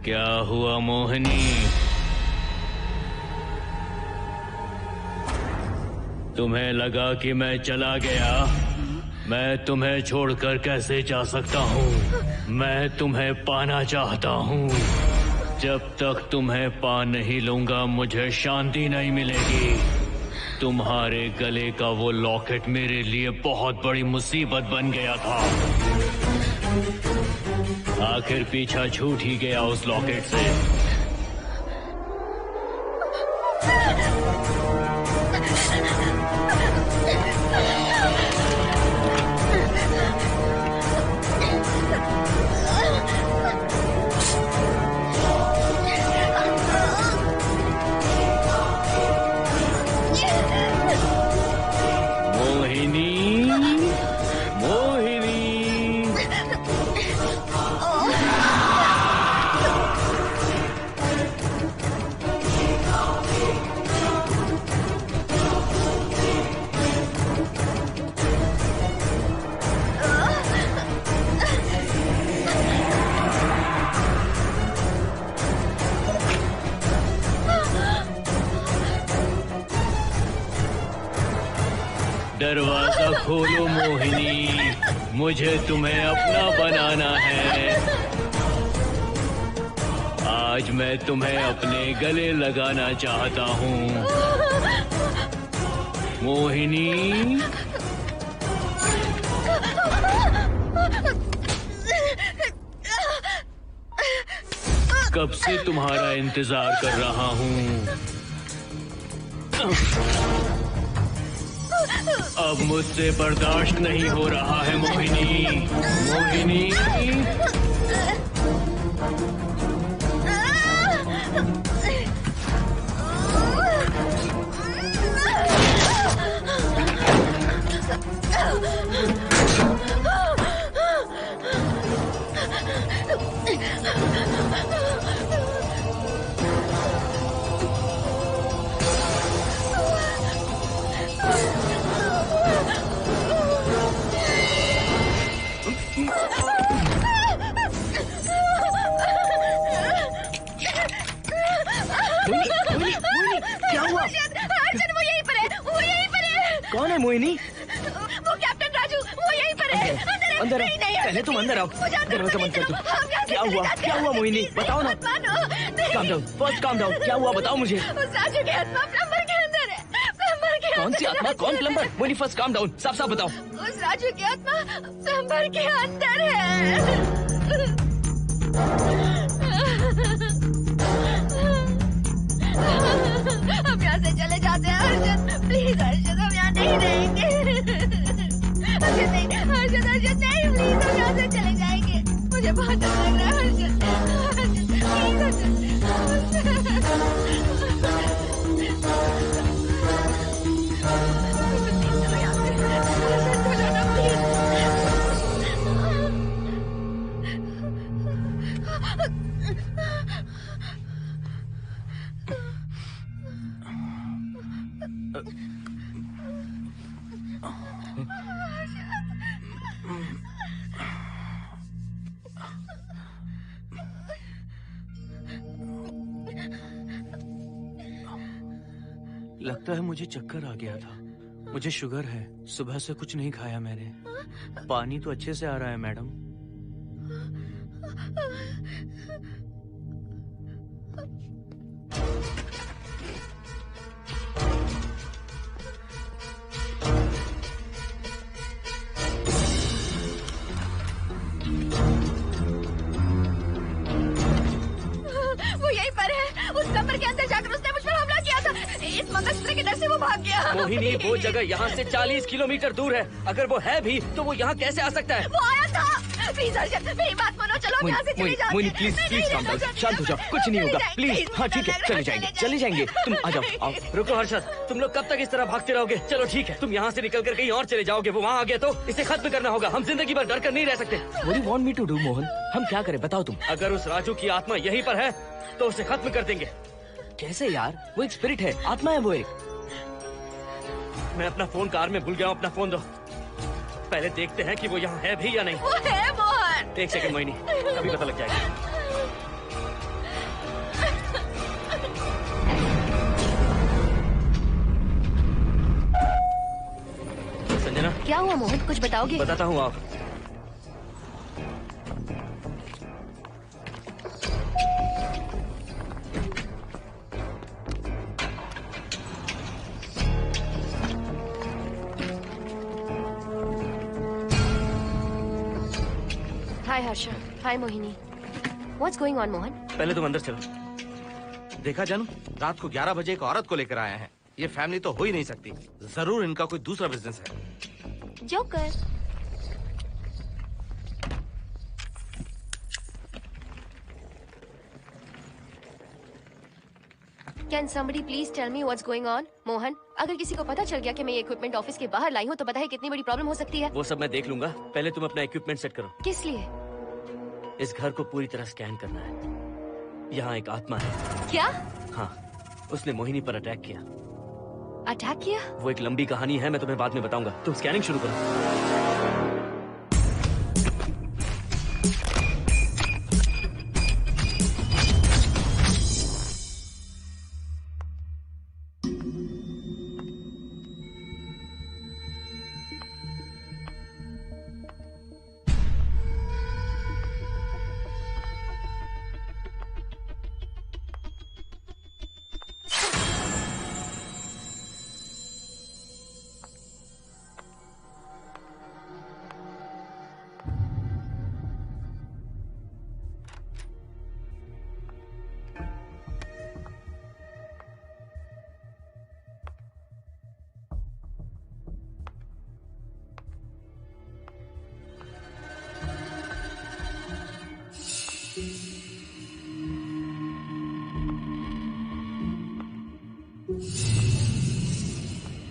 [SPEAKER 5] क्या हुआ मोहिनी? तुम्हें लगा कि मैं चला गया? मैं तुम्हें छोड़कर कैसे जा सकता हूँ? मैं तुम्हें पाना चाहता हूँ। जब तक तुम्हें पा नहीं लूंगा मुझे शांति नहीं मिलेगी। तुम्हारे गले का वो लॉकेट मेरे लिए बहुत बड़ी मुसीबत बन गया था। आखिर पीछा छूट ही गया उस लॉकेट से। दरवाजा खोलो मोहिनी, मुझे तुम्हें अपना बनाना है। आज मैं तुम्हें अपने गले लगाना चाहता हूँ मोहिनी। कब से तुम्हारा इंतजार कर रहा हूँ। अब मुझसे बर्दाश्त नहीं हो रहा है मोहिनी। मोहिनी
[SPEAKER 6] कौन है मोहिनी?
[SPEAKER 7] वो कैप्टन राजू, वो यहीं पर है।
[SPEAKER 6] अंदर
[SPEAKER 7] नहीं, नहीं,
[SPEAKER 6] पहले तुम अंदर आओ। दरवाजा बंद कर दो। क्या हुआ? क्या हुआ मोहिनी? बताओ ना। Calm down, first calm down. क्या हुआ बताओ मुझे।
[SPEAKER 7] उस राजू की आत्मा प्लम्बर के अंदर है। प्लम्बर के
[SPEAKER 6] कौन सी आत्मा? कौन plumber? Mohini first calm down, साफ साफ बताओ।
[SPEAKER 7] उस राजू की आत्मा प्लम्बर के अंदर है। हम यहाँ से चले जाते हैं हर्षद, प्लीज हर्षद, हम यहाँ नहीं रहेंगे। हर्षद नहीं, हर्षद, हर्षद बहुत डर लग रहा है
[SPEAKER 11] लगता है मुझे चक्कर आ गया था। मुझे शुगर है, सुबह से कुछ नहीं खाया मैंने। पानी तो अच्छे से आ रहा है मैडम।
[SPEAKER 7] वो यहीं पर है। उस कमर के अंदर जाकर उसने मुझ पर हमला किया था। इस मंगलसूत्र के डर से वो भाग गया।
[SPEAKER 6] मोहिनी, वो जगह यहाँ से 40 किलोमीटर दूर है। अगर वो है भी तो वो यहाँ कैसे आ सकता है?
[SPEAKER 7] वो आया था। प्लीज अर्जुन, मेरी बात मानो, चलो हम यहाँ से चले जाते हैं।
[SPEAKER 6] Mohini please please calm down, शांत हो जाओ, कुछ नहीं होगा प्लीज। हाँ ठीक है, चले जाएंगे। तुम आ जाओ, आओ। रुको हर्षद, तुम लोग कब तक इस तरह भागते रहोगे? चलो ठीक है, तुम यहाँ से निकल कर कहीं और चले जाओगे। वो वहाँ आ गया तो इसे खत्म करना होगा। हम जिंदगी भर डर कर नहीं रह सकते। What do you want me to do, Mohan? हम क्या करें बताओ तुम। अगर उस राजू की आत्मा यहीं पर है तो उसे खत्म कर देंगे। कैसे यार? वो एक स्पिरिट है, आत्मा है वो एक। मैं अपना फोन कार में भूल गया हूँ, अपना फोन दो। पहले देखते हैं कि वो यहाँ है भी या नहीं।
[SPEAKER 7] वो है मोहन।
[SPEAKER 6] एक सेकंड मोहिनी, अभी पता लग जाएगा। संजना,
[SPEAKER 9] क्या हुआ मोहन, कुछ बताओगे?
[SPEAKER 6] बताता हूँ आप।
[SPEAKER 9] Hi Harsha, hi Mohini. What's going on Mohan?
[SPEAKER 6] पहले तुम अंदर चलो।
[SPEAKER 8] देखा जानू, रात को 11 बजे एक औरत को लेकर आया है। ये फैमिली तो हो ही नहीं सकती। जरूर इनका कोई दूसरा बिजनेस है।
[SPEAKER 9] Joker. Can somebody please tell me what's going on? Mohan, अगर किसी को पता चल गया कि मैं ये इक्विपमेंट ऑफिस के बाहर लाई हूँ तो पता है कितनी बड़ी प्रॉब्लम हो सकती है।
[SPEAKER 6] वो सब मैं देख लूंगा, पहले तुम अपना इक्विपमेंट सेट करो।
[SPEAKER 9] किस लिए?
[SPEAKER 6] इस घर को पूरी तरह स्कैन करना है। यहाँ एक आत्मा है।
[SPEAKER 9] क्या?
[SPEAKER 6] हाँ, उसने मोहिनी पर अटैक किया।
[SPEAKER 9] अटैक किया?
[SPEAKER 6] वो एक लंबी कहानी है, मैं तुम्हें बाद में बताऊंगा। तुम स्कैनिंग शुरू करो।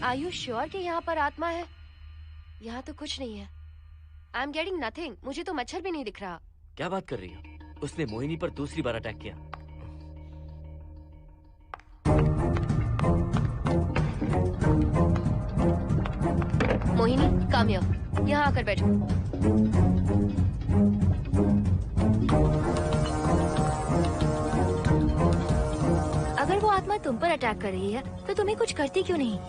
[SPEAKER 9] Are you sure कि यहाँ पर आत्मा है? यहाँ तो कुछ नहीं है। I am getting nothing. मुझे तो मच्छर भी नहीं दिख रहा।
[SPEAKER 6] क्या बात कर रही हो? उसने मोहिनी पर दूसरी बार अटैक किया।
[SPEAKER 9] Mohini, come here. यहाँ आकर बैठो। अगर वो आत्मा तुम पर अटैक कर रही है तो तुम्हें कुछ करती क्यों नहीं?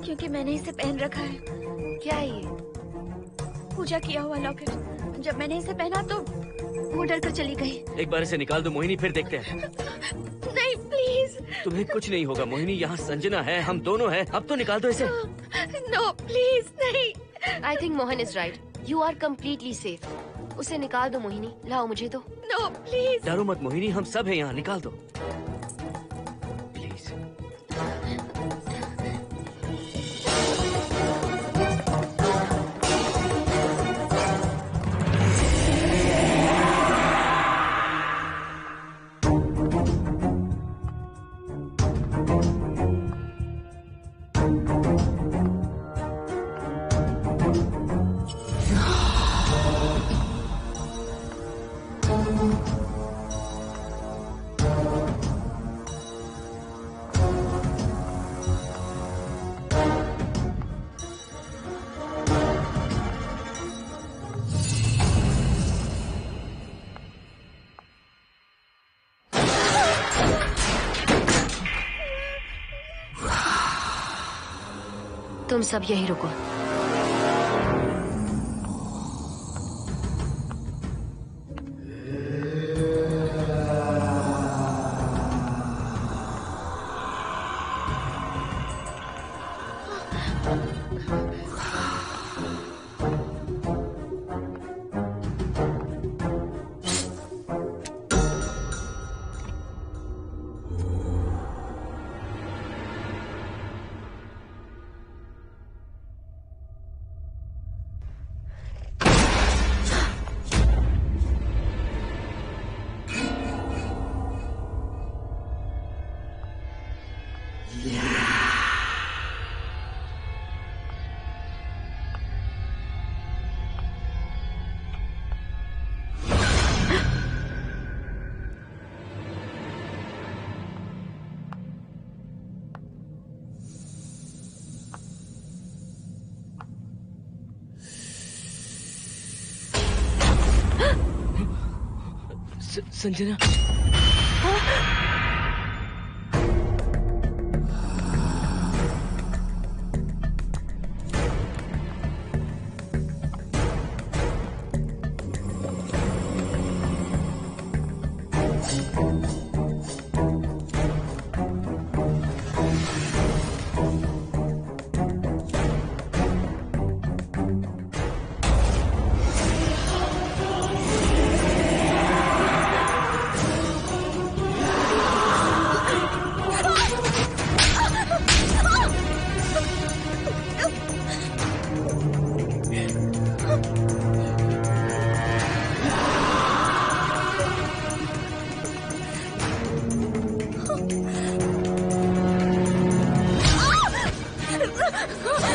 [SPEAKER 7] क्योंकि मैंने इसे पहन रखा है।
[SPEAKER 9] क्या है ये?
[SPEAKER 7] पूजा किया हुआ लॉकेट। जब मैंने इसे पहना तो वो डर कर चली गई।
[SPEAKER 6] एक बार इसे निकाल दो मोहिनी, फिर देखते हैं।
[SPEAKER 7] नहीं प्लीज।
[SPEAKER 6] तुम्हें कुछ नहीं होगा मोहिनी, यहाँ संजना है, हम दोनों हैं। अब तो निकाल दो इसे।
[SPEAKER 7] नो प्लीज नहीं।
[SPEAKER 9] I think Mohan is right. You are completely safe. उसे निकाल दो मोहिनी। लाओ मुझे तो।
[SPEAKER 7] No please.
[SPEAKER 6] डरो मत मोहिनी, हम सब हैं यहाँ, निकाल दो प्लीज।
[SPEAKER 9] तुम सब यही रुको।
[SPEAKER 6] संजना,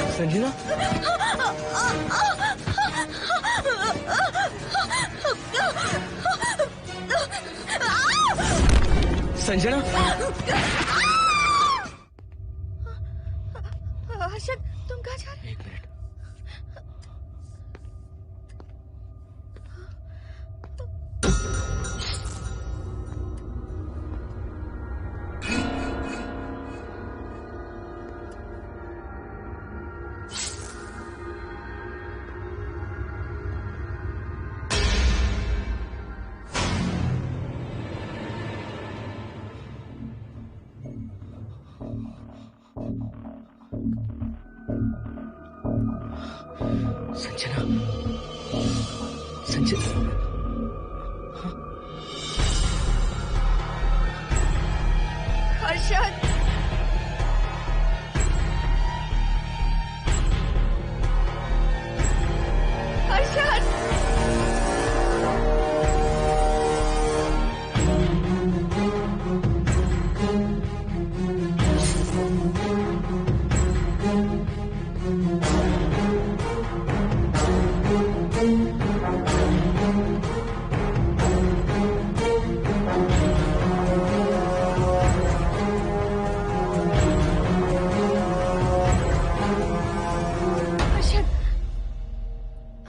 [SPEAKER 6] संजना, संजना,
[SPEAKER 7] हर्षद, तुम कहाँ जा रहे हो?
[SPEAKER 6] एक मिनट। संजना, संजना,
[SPEAKER 7] हर्षद, हर्षद,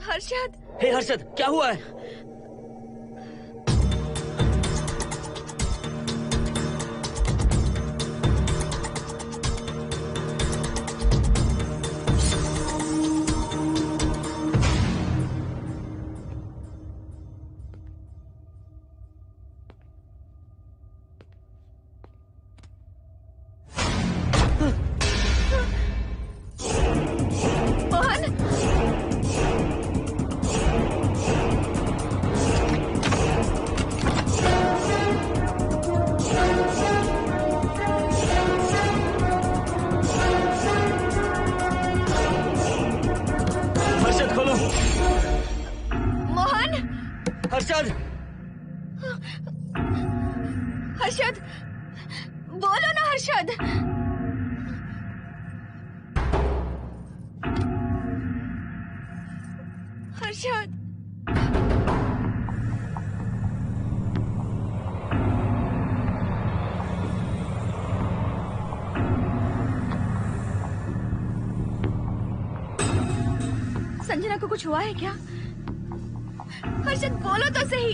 [SPEAKER 7] हर्षद,
[SPEAKER 6] हे हर्षद, क्या हुआ है? हर्षद,
[SPEAKER 7] हर्षद, बोलो ना हर्षद। हर्षद, संजना को कुछ हुआ है क्या? हर्षद बोलो तो सही,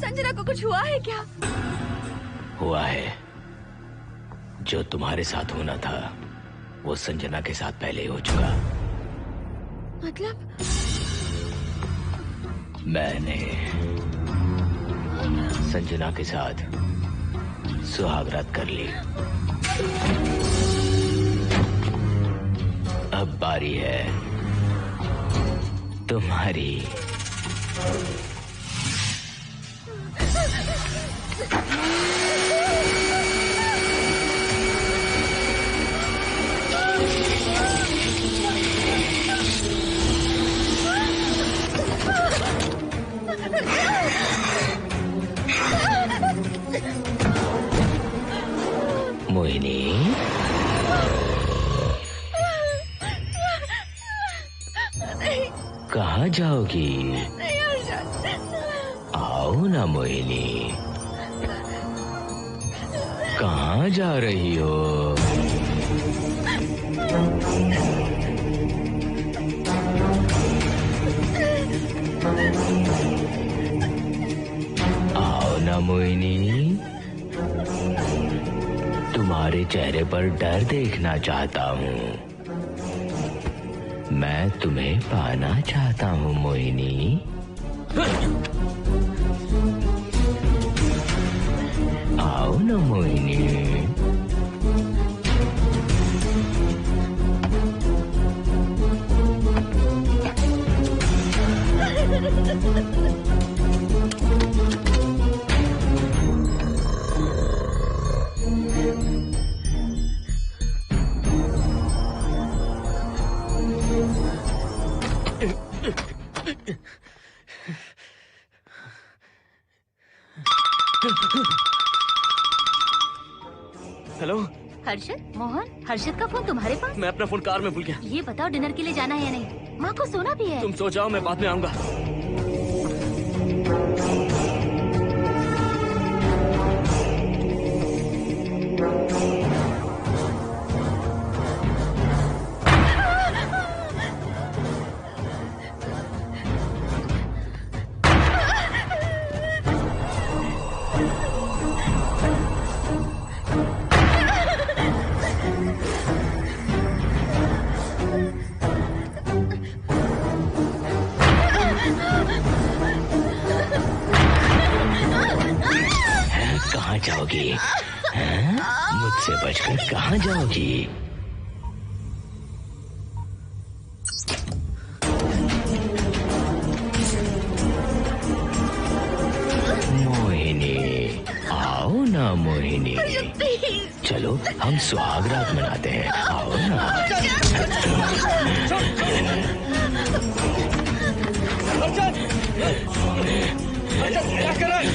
[SPEAKER 7] संजना को कुछ हुआ है क्या?
[SPEAKER 6] हुआ है, जो तुम्हारे साथ होना था वो संजना के साथ पहले ही हो चुका।
[SPEAKER 7] मतलब?
[SPEAKER 6] मैंने संजना के साथ सुहागरात कर ली। अब बारी है तुम्हारी। मोहिनी, कहाँ जाओगी? आओ ना मोहिनी, कहाँ जा रही हो? आओ ना मोहिनी, तुम्हारे चेहरे पर डर देखना चाहता हूँ। मैं तुम्हें पाना चाहता हूँ मोहिनी। आओ ना मोहिनी।
[SPEAKER 4] हेलो
[SPEAKER 12] हर्षद, मोहन, हर्षद का फोन तुम्हारे पास?
[SPEAKER 4] मैं अपना फोन कार में भूल गया।
[SPEAKER 12] ये बताओ डिनर के लिए जाना है या नहीं? माँ को सोना भी है।
[SPEAKER 4] तुम सो जाओ, मैं बाद में आऊंगा।
[SPEAKER 6] कहाँ जाओगी? हैं? मुझसे बचकर कहाँ जाओगी? मोहिनी, आओ ना मोहिनी। चलो हम सुहागरात मनाते हैं, आओ ना।
[SPEAKER 4] क्या कर रहा है?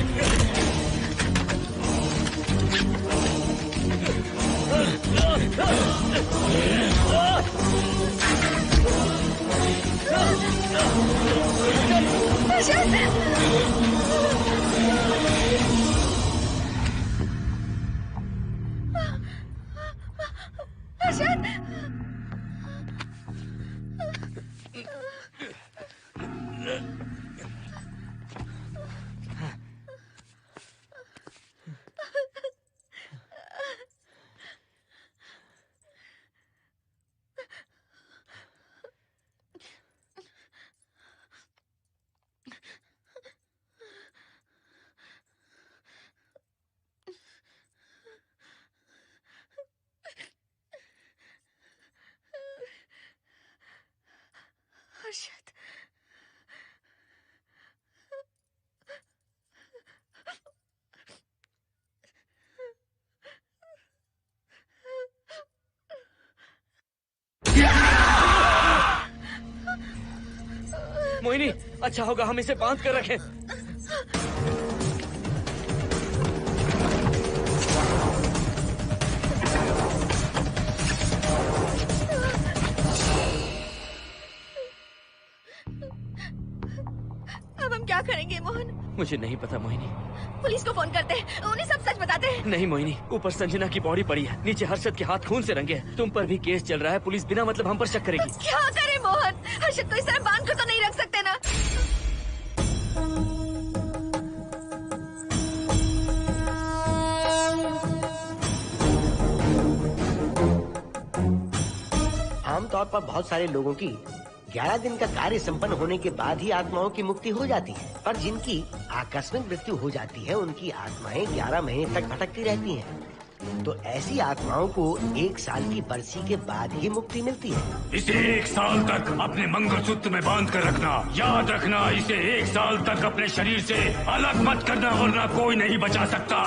[SPEAKER 1] हर्षद,
[SPEAKER 4] मोहिनी, अच्छा होगा हम इसे बांध कर रखें।
[SPEAKER 1] अब हम क्या करेंगे मोहन?
[SPEAKER 4] मुझे नहीं पता मोहिनी।
[SPEAKER 1] पुलिस को फोन करते हैं, उन्हें सब सच बताते हैं।
[SPEAKER 4] नहीं मोहिनी, ऊपर संजना की बॉडी पड़ी है, नीचे हर्षद के हाथ खून से रंगे हैं। तुम पर भी केस चल रहा है, पुलिस बिना मतलब हम पर शक करेगी।
[SPEAKER 1] क्या करें मोहन? हर्षद को इस तरह बांध कर तो नहीं रख सकते ना।
[SPEAKER 3] आमतौर पर बहुत सारे लोगों की 11 दिन का कार्य संपन्न होने के बाद ही आत्माओं की मुक्ति हो जाती है, पर जिनकी आकस्मिक मृत्यु हो जाती है उनकी आत्माएं 11 महीने तक भटकती रहती हैं। तो ऐसी आत्माओं को 1 साल की बरसी के बाद ही मुक्ति मिलती है।
[SPEAKER 5] इसे 1 साल तक अपने मंगलसूत्र में बांध कर रखना। याद रखना, इसे 1 साल तक अपने शरीर से अलग मत करना, वरना कोई नहीं बचा सकता।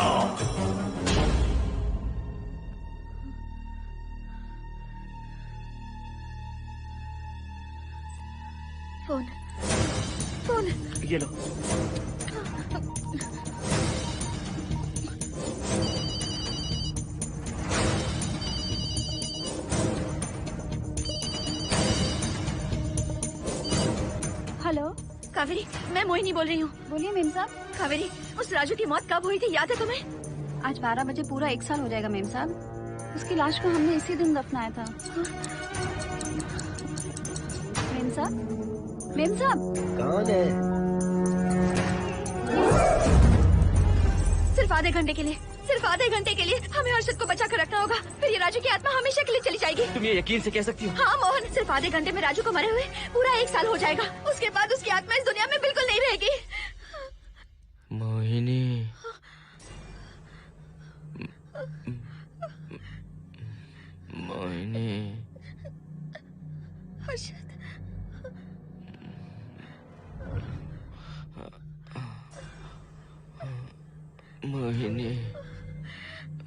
[SPEAKER 7] फोन
[SPEAKER 4] ये लो।
[SPEAKER 7] हेलो कावेरी, मैं मोहिनी बोल रही हूँ।
[SPEAKER 12] बोलिए मेम साहब।
[SPEAKER 7] कावेरी, उस राजू की मौत कब हुई थी, याद है तुम्हें?
[SPEAKER 12] आज 12 बजे पूरा 1 साल हो जाएगा मेम साहब। उसकी लाश को हमने इसी दिन दफनाया था। मेम साहब, मेम साहब।
[SPEAKER 3] कौन है?
[SPEAKER 7] सिर्फ आधे घंटे के लिए, सिर्फ आधे घंटे के लिए हमें हर्षद को बचा कर रखना होगा, फिर ये राजू की आत्मा हमेशा के लिए चली जाएगी।
[SPEAKER 4] तुम ये यकीन से कह सकती हो?
[SPEAKER 7] हाँ मोहन, सिर्फ आधे घंटे में राजू को मरे हुए पूरा 1 साल हो जाएगा। उसके बाद उसकी आत्मा इस दुनिया में बिल्कुल नहीं रहेगी।
[SPEAKER 6] मोहिनी, मोहिनी,
[SPEAKER 7] हर्षद,
[SPEAKER 6] मोहिनी,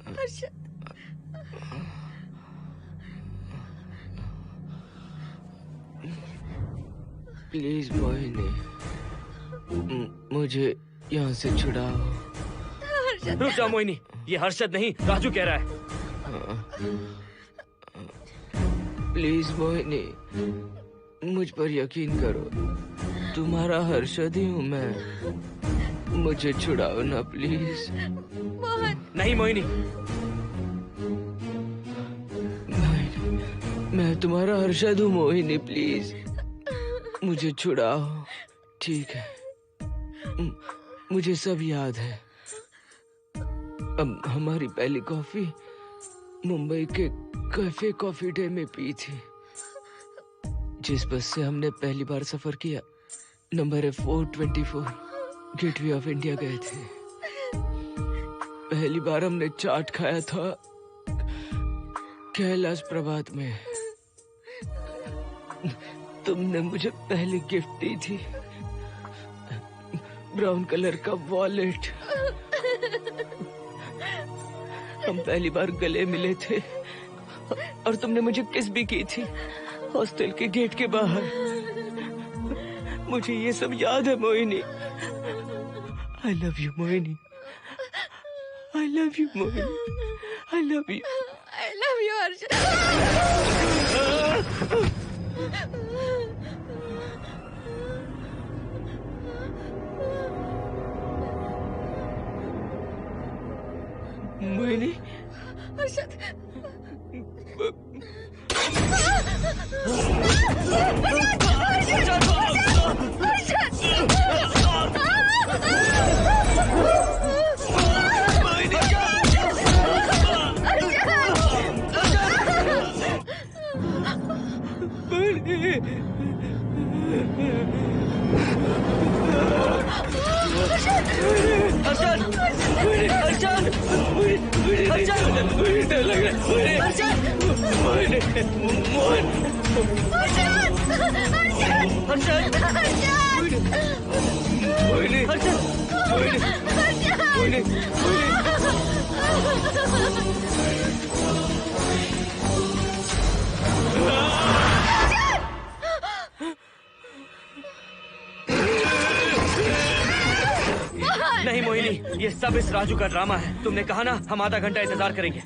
[SPEAKER 7] हर्षद,
[SPEAKER 6] प्लीज मोहिनी, मुझे यहाँ से छुड़ाओ।
[SPEAKER 4] रुक जाओ मोहिनी, ये हर्षद नहीं राजू कह रहा है।
[SPEAKER 6] प्लीज मोहिनी, मुझ पर यकीन करो, तुम्हारा हर्षद ही हूँ मैं। मुझे छुड़ाओ ना प्लीज।
[SPEAKER 7] मोहन।
[SPEAKER 4] नहीं मोहिनी,
[SPEAKER 6] मैं तुम्हारा हर्षद हूँ मोहिनी, प्लीज मुझे छुड़ाओ। ठीक है, मुझे सब याद है। अब हमारी पहली कॉफी मुंबई के कैफे कॉफी डे में पी थी। जिस बस से हमने पहली बार सफर किया, नंबर है 424, गेटवे ऑफ इंडिया गए थे। पहली बार हमने चाट खाया था कैलाश प्रभात में। तुमने मुझे पहली गिफ्ट दी थी, ब्राउन कलर का वॉलेट। हम पहली बार गले मिले थे और तुमने मुझे किस भी की थी हॉस्टल के गेट के बाहर। मुझे ये सब याद है Mohini. I love you Mohini, I love you Mohini, I love you,
[SPEAKER 7] I love you Harshad.
[SPEAKER 6] Mohini,
[SPEAKER 7] Harshad,
[SPEAKER 4] नहीं मोहिनी, ये सब इस राजू का ड्रामा है। तुमने कहा ना हम आधा घंटा इंतजार करेंगे।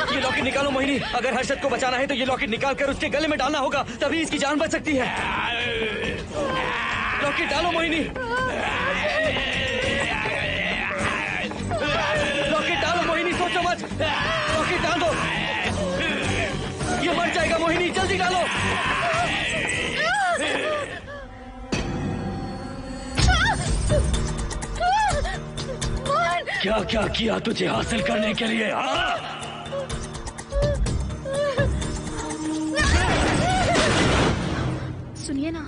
[SPEAKER 4] ये लॉकेट निकालो मोहिनी। अगर हर्षद को बचाना है तो ये लॉकेट निकाल कर उसके गले में डालना होगा, तभी इसकी जान बच सकती है। लॉकेट डालो मोहिनी, लॉकेट डालो मोहिनी, सोचो मत। लॉकेट डाल दो, ये मर जाएगा मोहिनी, जल्दी डालो।
[SPEAKER 6] क्या क्या किया तुझे हासिल करने के लिए?
[SPEAKER 7] सुनिए ना,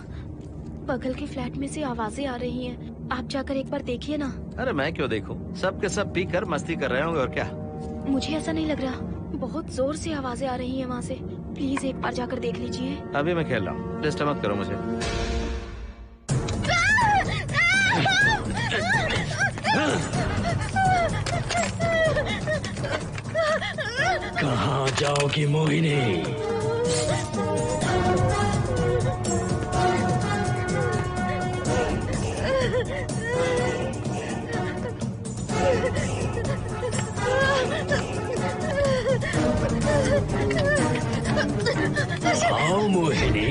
[SPEAKER 7] बगल के फ्लैट में से आवाजें आ रही हैं। आप जाकर एक बार देखिए ना।
[SPEAKER 8] अरे मैं क्यों देखूं? सब के सब पी कर मस्ती कर रहे होंगे और क्या।
[SPEAKER 7] मुझे ऐसा नहीं लग रहा, बहुत जोर से आवाजें आ रही हैं वहाँ से। प्लीज एक बार जाकर देख लीजिए।
[SPEAKER 8] अभी मैं खेल रहा हूँ, डिस्टर्ब मत करो मुझे।
[SPEAKER 6] कहाँ जाओगी मोहिनी? आओ मोहिनी,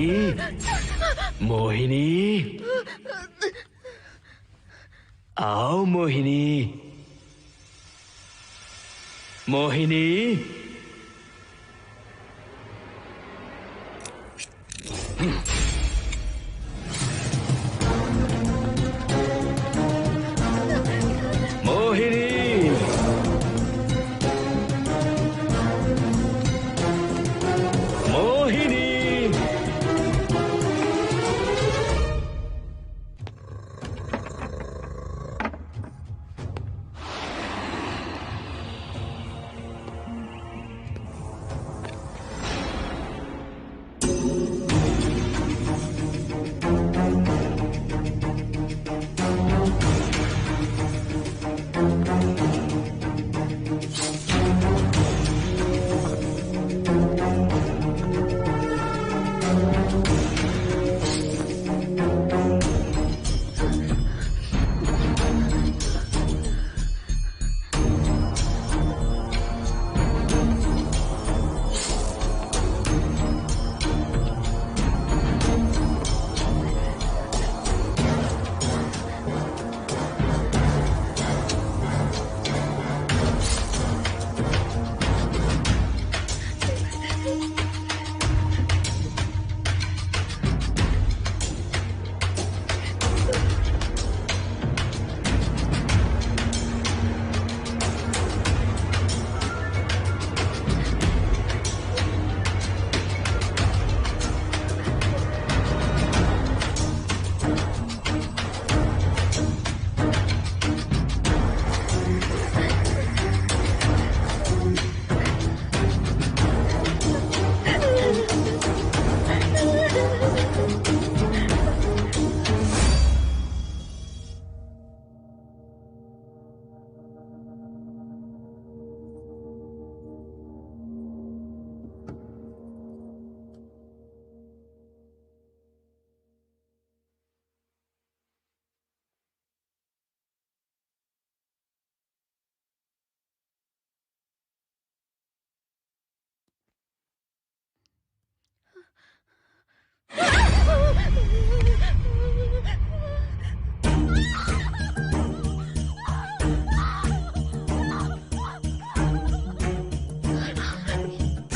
[SPEAKER 6] मोहिनी, आओ मोहिनी, मोहिनी।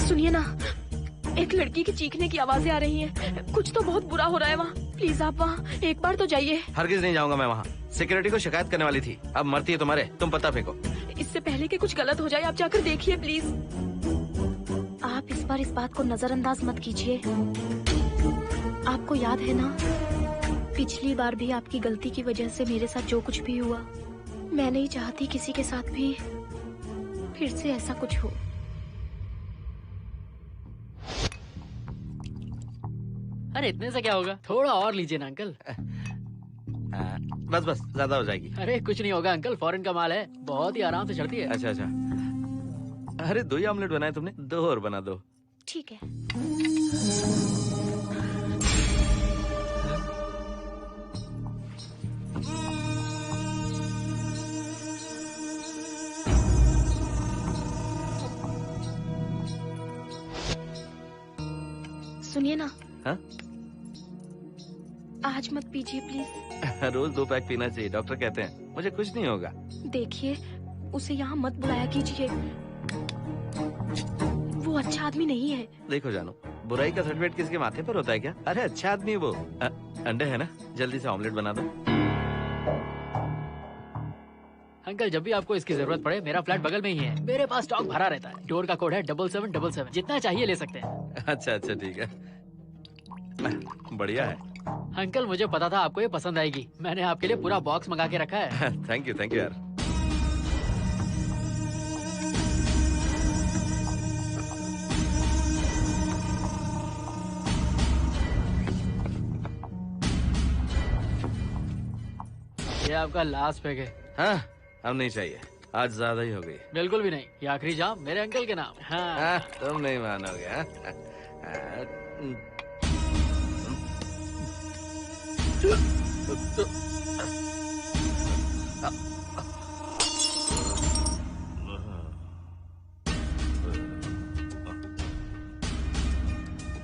[SPEAKER 7] सुनिए ना, एक लड़की की चीखने की आवाजें आ रही हैं। कुछ तो बहुत बुरा हो रहा है वहाँ। प्लीज आप वहाँ एक बार तो जाइए।
[SPEAKER 8] हरगिज नहीं जाऊंगा मैं वहाँ। सिक्योरिटी को शिकायत करने वाली थी, अब मरती है तुम्हारे, तुम पता फेंको।
[SPEAKER 7] इससे पहले कि कुछ गलत हो जाए आप जाकर देखिए प्लीज। आप इस बार इस बात को नजरअंदाज मत कीजिए। आपको याद है ना, पिछली बार भी आपकी गलती की वजह से मेरे साथ जो कुछ भी हुआ, मैं नहीं चाहती किसी के साथ भी फिर से ऐसा कुछ हो।
[SPEAKER 13] अरे इतने से क्या होगा, थोड़ा और लीजिए ना अंकल।
[SPEAKER 8] बस बस, ज्यादा हो जाएगी।
[SPEAKER 13] अरे कुछ नहीं होगा अंकल, फॉरेन का माल है, बहुत ही आराम से चढ़ती है।
[SPEAKER 8] अच्छा अच्छा। अरे 2 ही ऑमलेट बनाए तुमने, 2 और बना दो।
[SPEAKER 7] ठीक है। सुनिए ना।
[SPEAKER 8] हाँ?
[SPEAKER 7] आज मत पीजिए प्लीज।
[SPEAKER 8] रोज 2 पैक पीना चाहिए, डॉक्टर कहते हैं। मुझे कुछ नहीं होगा।
[SPEAKER 7] देखिए, उसे यहाँ मत बुलाया कीजिए, वो अच्छा आदमी नहीं है।
[SPEAKER 8] देखो जानू, बुराई का सर्टिफिकेट किसके माथे पर होता है क्या? अरे अच्छा आदमी है वो। अंडे है ना, जल्दी से ऑमलेट बना दो।
[SPEAKER 13] अंकल जब भी आपको इसकी जरूरत पड़े मेरा फ्लैट बगल में ही है। मेरे पास स्टॉक भरा रहता है। डोर का कोड है 7777। जितना चाहिए ले सकते हैं।
[SPEAKER 8] अच्छा अच्छा ठीक है, बढ़िया है।
[SPEAKER 13] अंकल मुझे पता था आपको ये पसंद आएगी। मैंने आपके लिए पूरा बॉक्स मंगा के रखा है।
[SPEAKER 8] थैंक यू यार।
[SPEAKER 13] ये आपका लास्ट पैक है।
[SPEAKER 8] हाँ, अब नहीं चाहिए, आज ज्यादा ही हो गई।
[SPEAKER 13] बिल्कुल भी नहीं, ये आखिरी जाम मेरे अंकल के नाम। हाँ।
[SPEAKER 8] तुम नहीं मानोगे।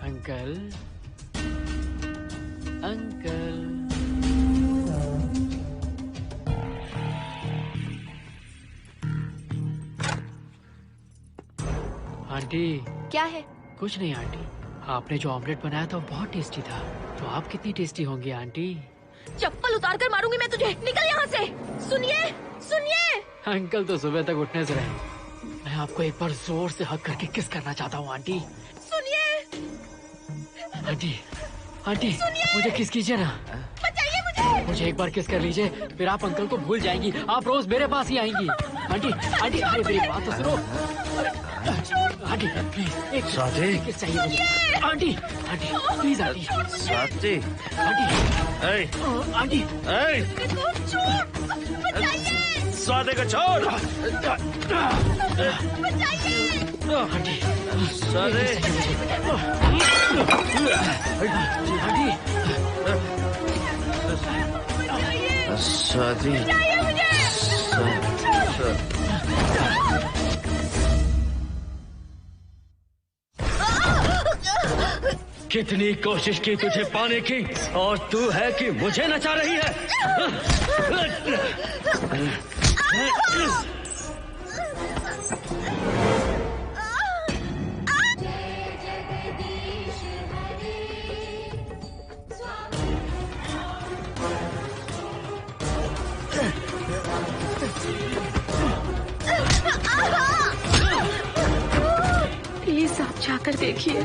[SPEAKER 13] Uncle uncle aunty.
[SPEAKER 9] क्या है?
[SPEAKER 13] कुछ नहीं आंटी, आपने जो ऑमलेट बनाया था वो बहुत टेस्टी था। तो आप कितनी टेस्टी होंगी आंटी?
[SPEAKER 7] चप्पल उतार कर मारूंगी मैं तुझे। निकल यहाँ से। सुनिए सुनिए।
[SPEAKER 13] अंकल तो सुबह तक उठने से रहे। मैं आपको एक बार जोर से हक करके किस करना चाहता हूँ आंटी।
[SPEAKER 7] सुनिए
[SPEAKER 13] आंटी आंटी मुझे किस कीजिए ना।
[SPEAKER 7] बचाइए मुझे।
[SPEAKER 13] मुझे एक बार किस कर लीजिए, फिर आप अंकल को भूल जाएंगी। आप रोज मेरे पास ही आएंगी। आंटी आंटी अरे मेरी बात तो सुनो। आंटी प्लीज एक किस चाहिए मुझे। Aunty aunty please aunty.
[SPEAKER 8] Swati
[SPEAKER 13] aunty
[SPEAKER 8] Swati को छोड़।
[SPEAKER 13] आंटी
[SPEAKER 8] स्वाति स्वाति
[SPEAKER 6] कितनी कोशिश की तुझे पाने की और तू है कि मुझे नचा रही है।
[SPEAKER 7] प्लीज आप जाकर देखिए।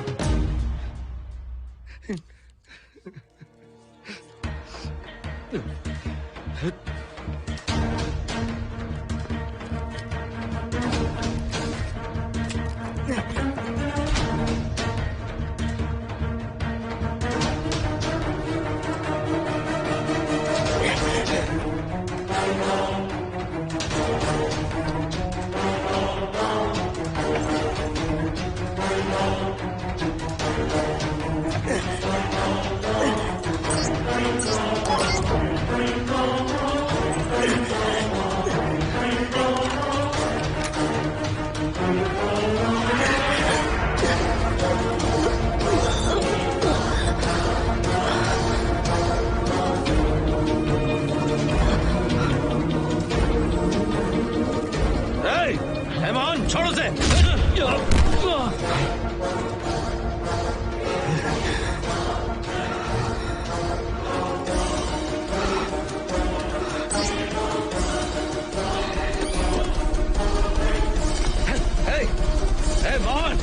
[SPEAKER 6] छोड़ो से। मोहन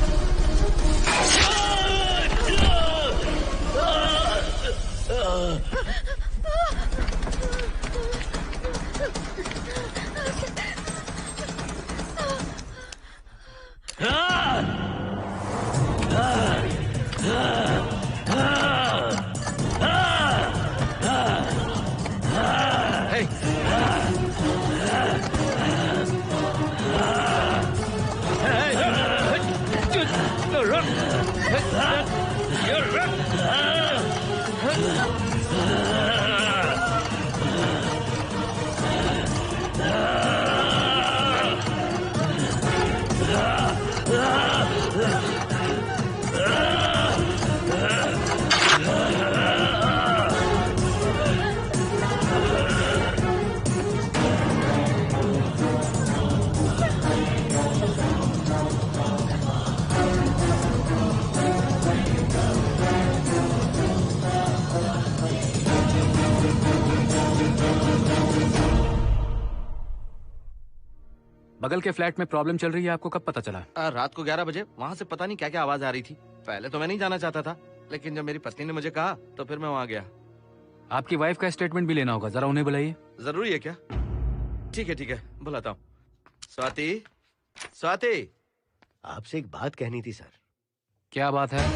[SPEAKER 11] बगल के फ्लैट में प्रॉब्लम चल रही है, आपको कब पता चला?
[SPEAKER 8] रात को 11 बजे वहाँ से पता नहीं क्या क्या आवाज आ रही थी। पहले तो मैं नहीं जाना चाहता था, लेकिन जब मेरी पत्नी ने मुझे कहा तो फिर मैं वहाँ गया।
[SPEAKER 11] आपकी वाइफ का स्टेटमेंट भी लेना होगा, जरा उन्हें बुलाइए।
[SPEAKER 8] जरूरी है क्या? ठीक है, बुलाता हूँ। स्वाति, स्वाति,
[SPEAKER 3] आपसे एक बात कहनी थी सर।
[SPEAKER 11] क्या बात है?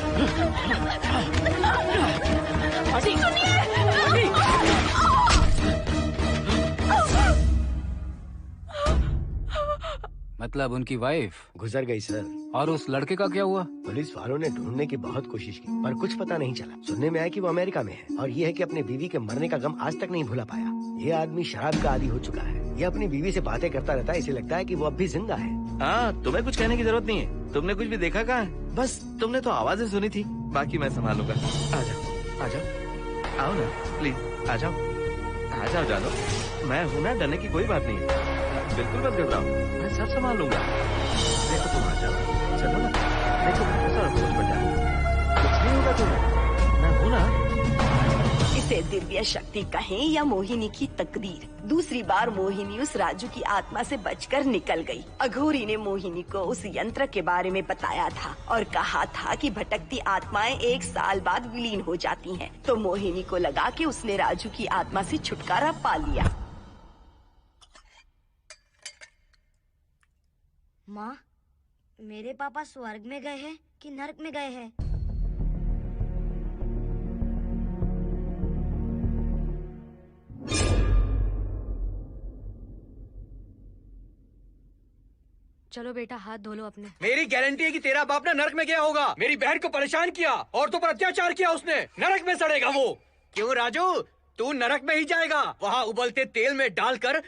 [SPEAKER 11] मतलब उनकी वाइफ
[SPEAKER 3] गुजर गई सर।
[SPEAKER 11] और उस लड़के का क्या हुआ?
[SPEAKER 3] पुलिस वालों ने ढूंढने की बहुत कोशिश की पर कुछ पता नहीं चला। सुनने में आया कि वो अमेरिका में है और ये है कि अपने बीवी के मरने का गम आज तक नहीं भुला पाया। ये आदमी शराब का आदी हो चुका है। ये अपनी बीवी से बातें करता रहता है, इसे लगता है कि वो अब भी जिंदा है।
[SPEAKER 8] हाँ, तुम्हें कुछ कहने की जरूरत नहीं है। तुमने कुछ भी देखा कहाँ है? बस तुमने तो आवाजें सुनी थी, बाकी मैं संभालूंगा। आ जाओ, आओ ना प्लीज, आ जाओ जानो। मैं हूँ ना, डरने की कोई बात नहीं है। बिल्कुल मत घबराओ, मैं सब संभाल लूंगा। देखो तुम आ जाओ, चलो ना। देखो सारा कुछ बचा, कुछ नहीं होगा तुम्हें, मैं हूँ ना।
[SPEAKER 1] इसे दिव्य शक्ति कहें या मोहिनी की तकदीर, दूसरी बार मोहिनी उस राजू की आत्मा से बचकर निकल गई। अघोरी ने मोहिनी को उस यंत्र के बारे में बताया था और कहा था कि भटकती आत्माएं 1 साल बाद विलीन हो जाती हैं। तो मोहिनी को लगा कि उसने राजू की आत्मा से छुटकारा पा लिया।
[SPEAKER 14] माँ, मेरे पापा स्वर्ग में गए हैं कि नरक में गए हैं?
[SPEAKER 9] चलो बेटा, हाथ धो लो अपने।
[SPEAKER 13] मेरी गारंटी है कि तेरा बाप ना नरक में गया होगा। मेरी बहन को परेशान किया, औरतों पर अत्याचार किया उसने। नरक में सड़ेगा वो। क्यों राजू, तू नरक में ही जाएगा। वहाँ उबलते तेल में डालकर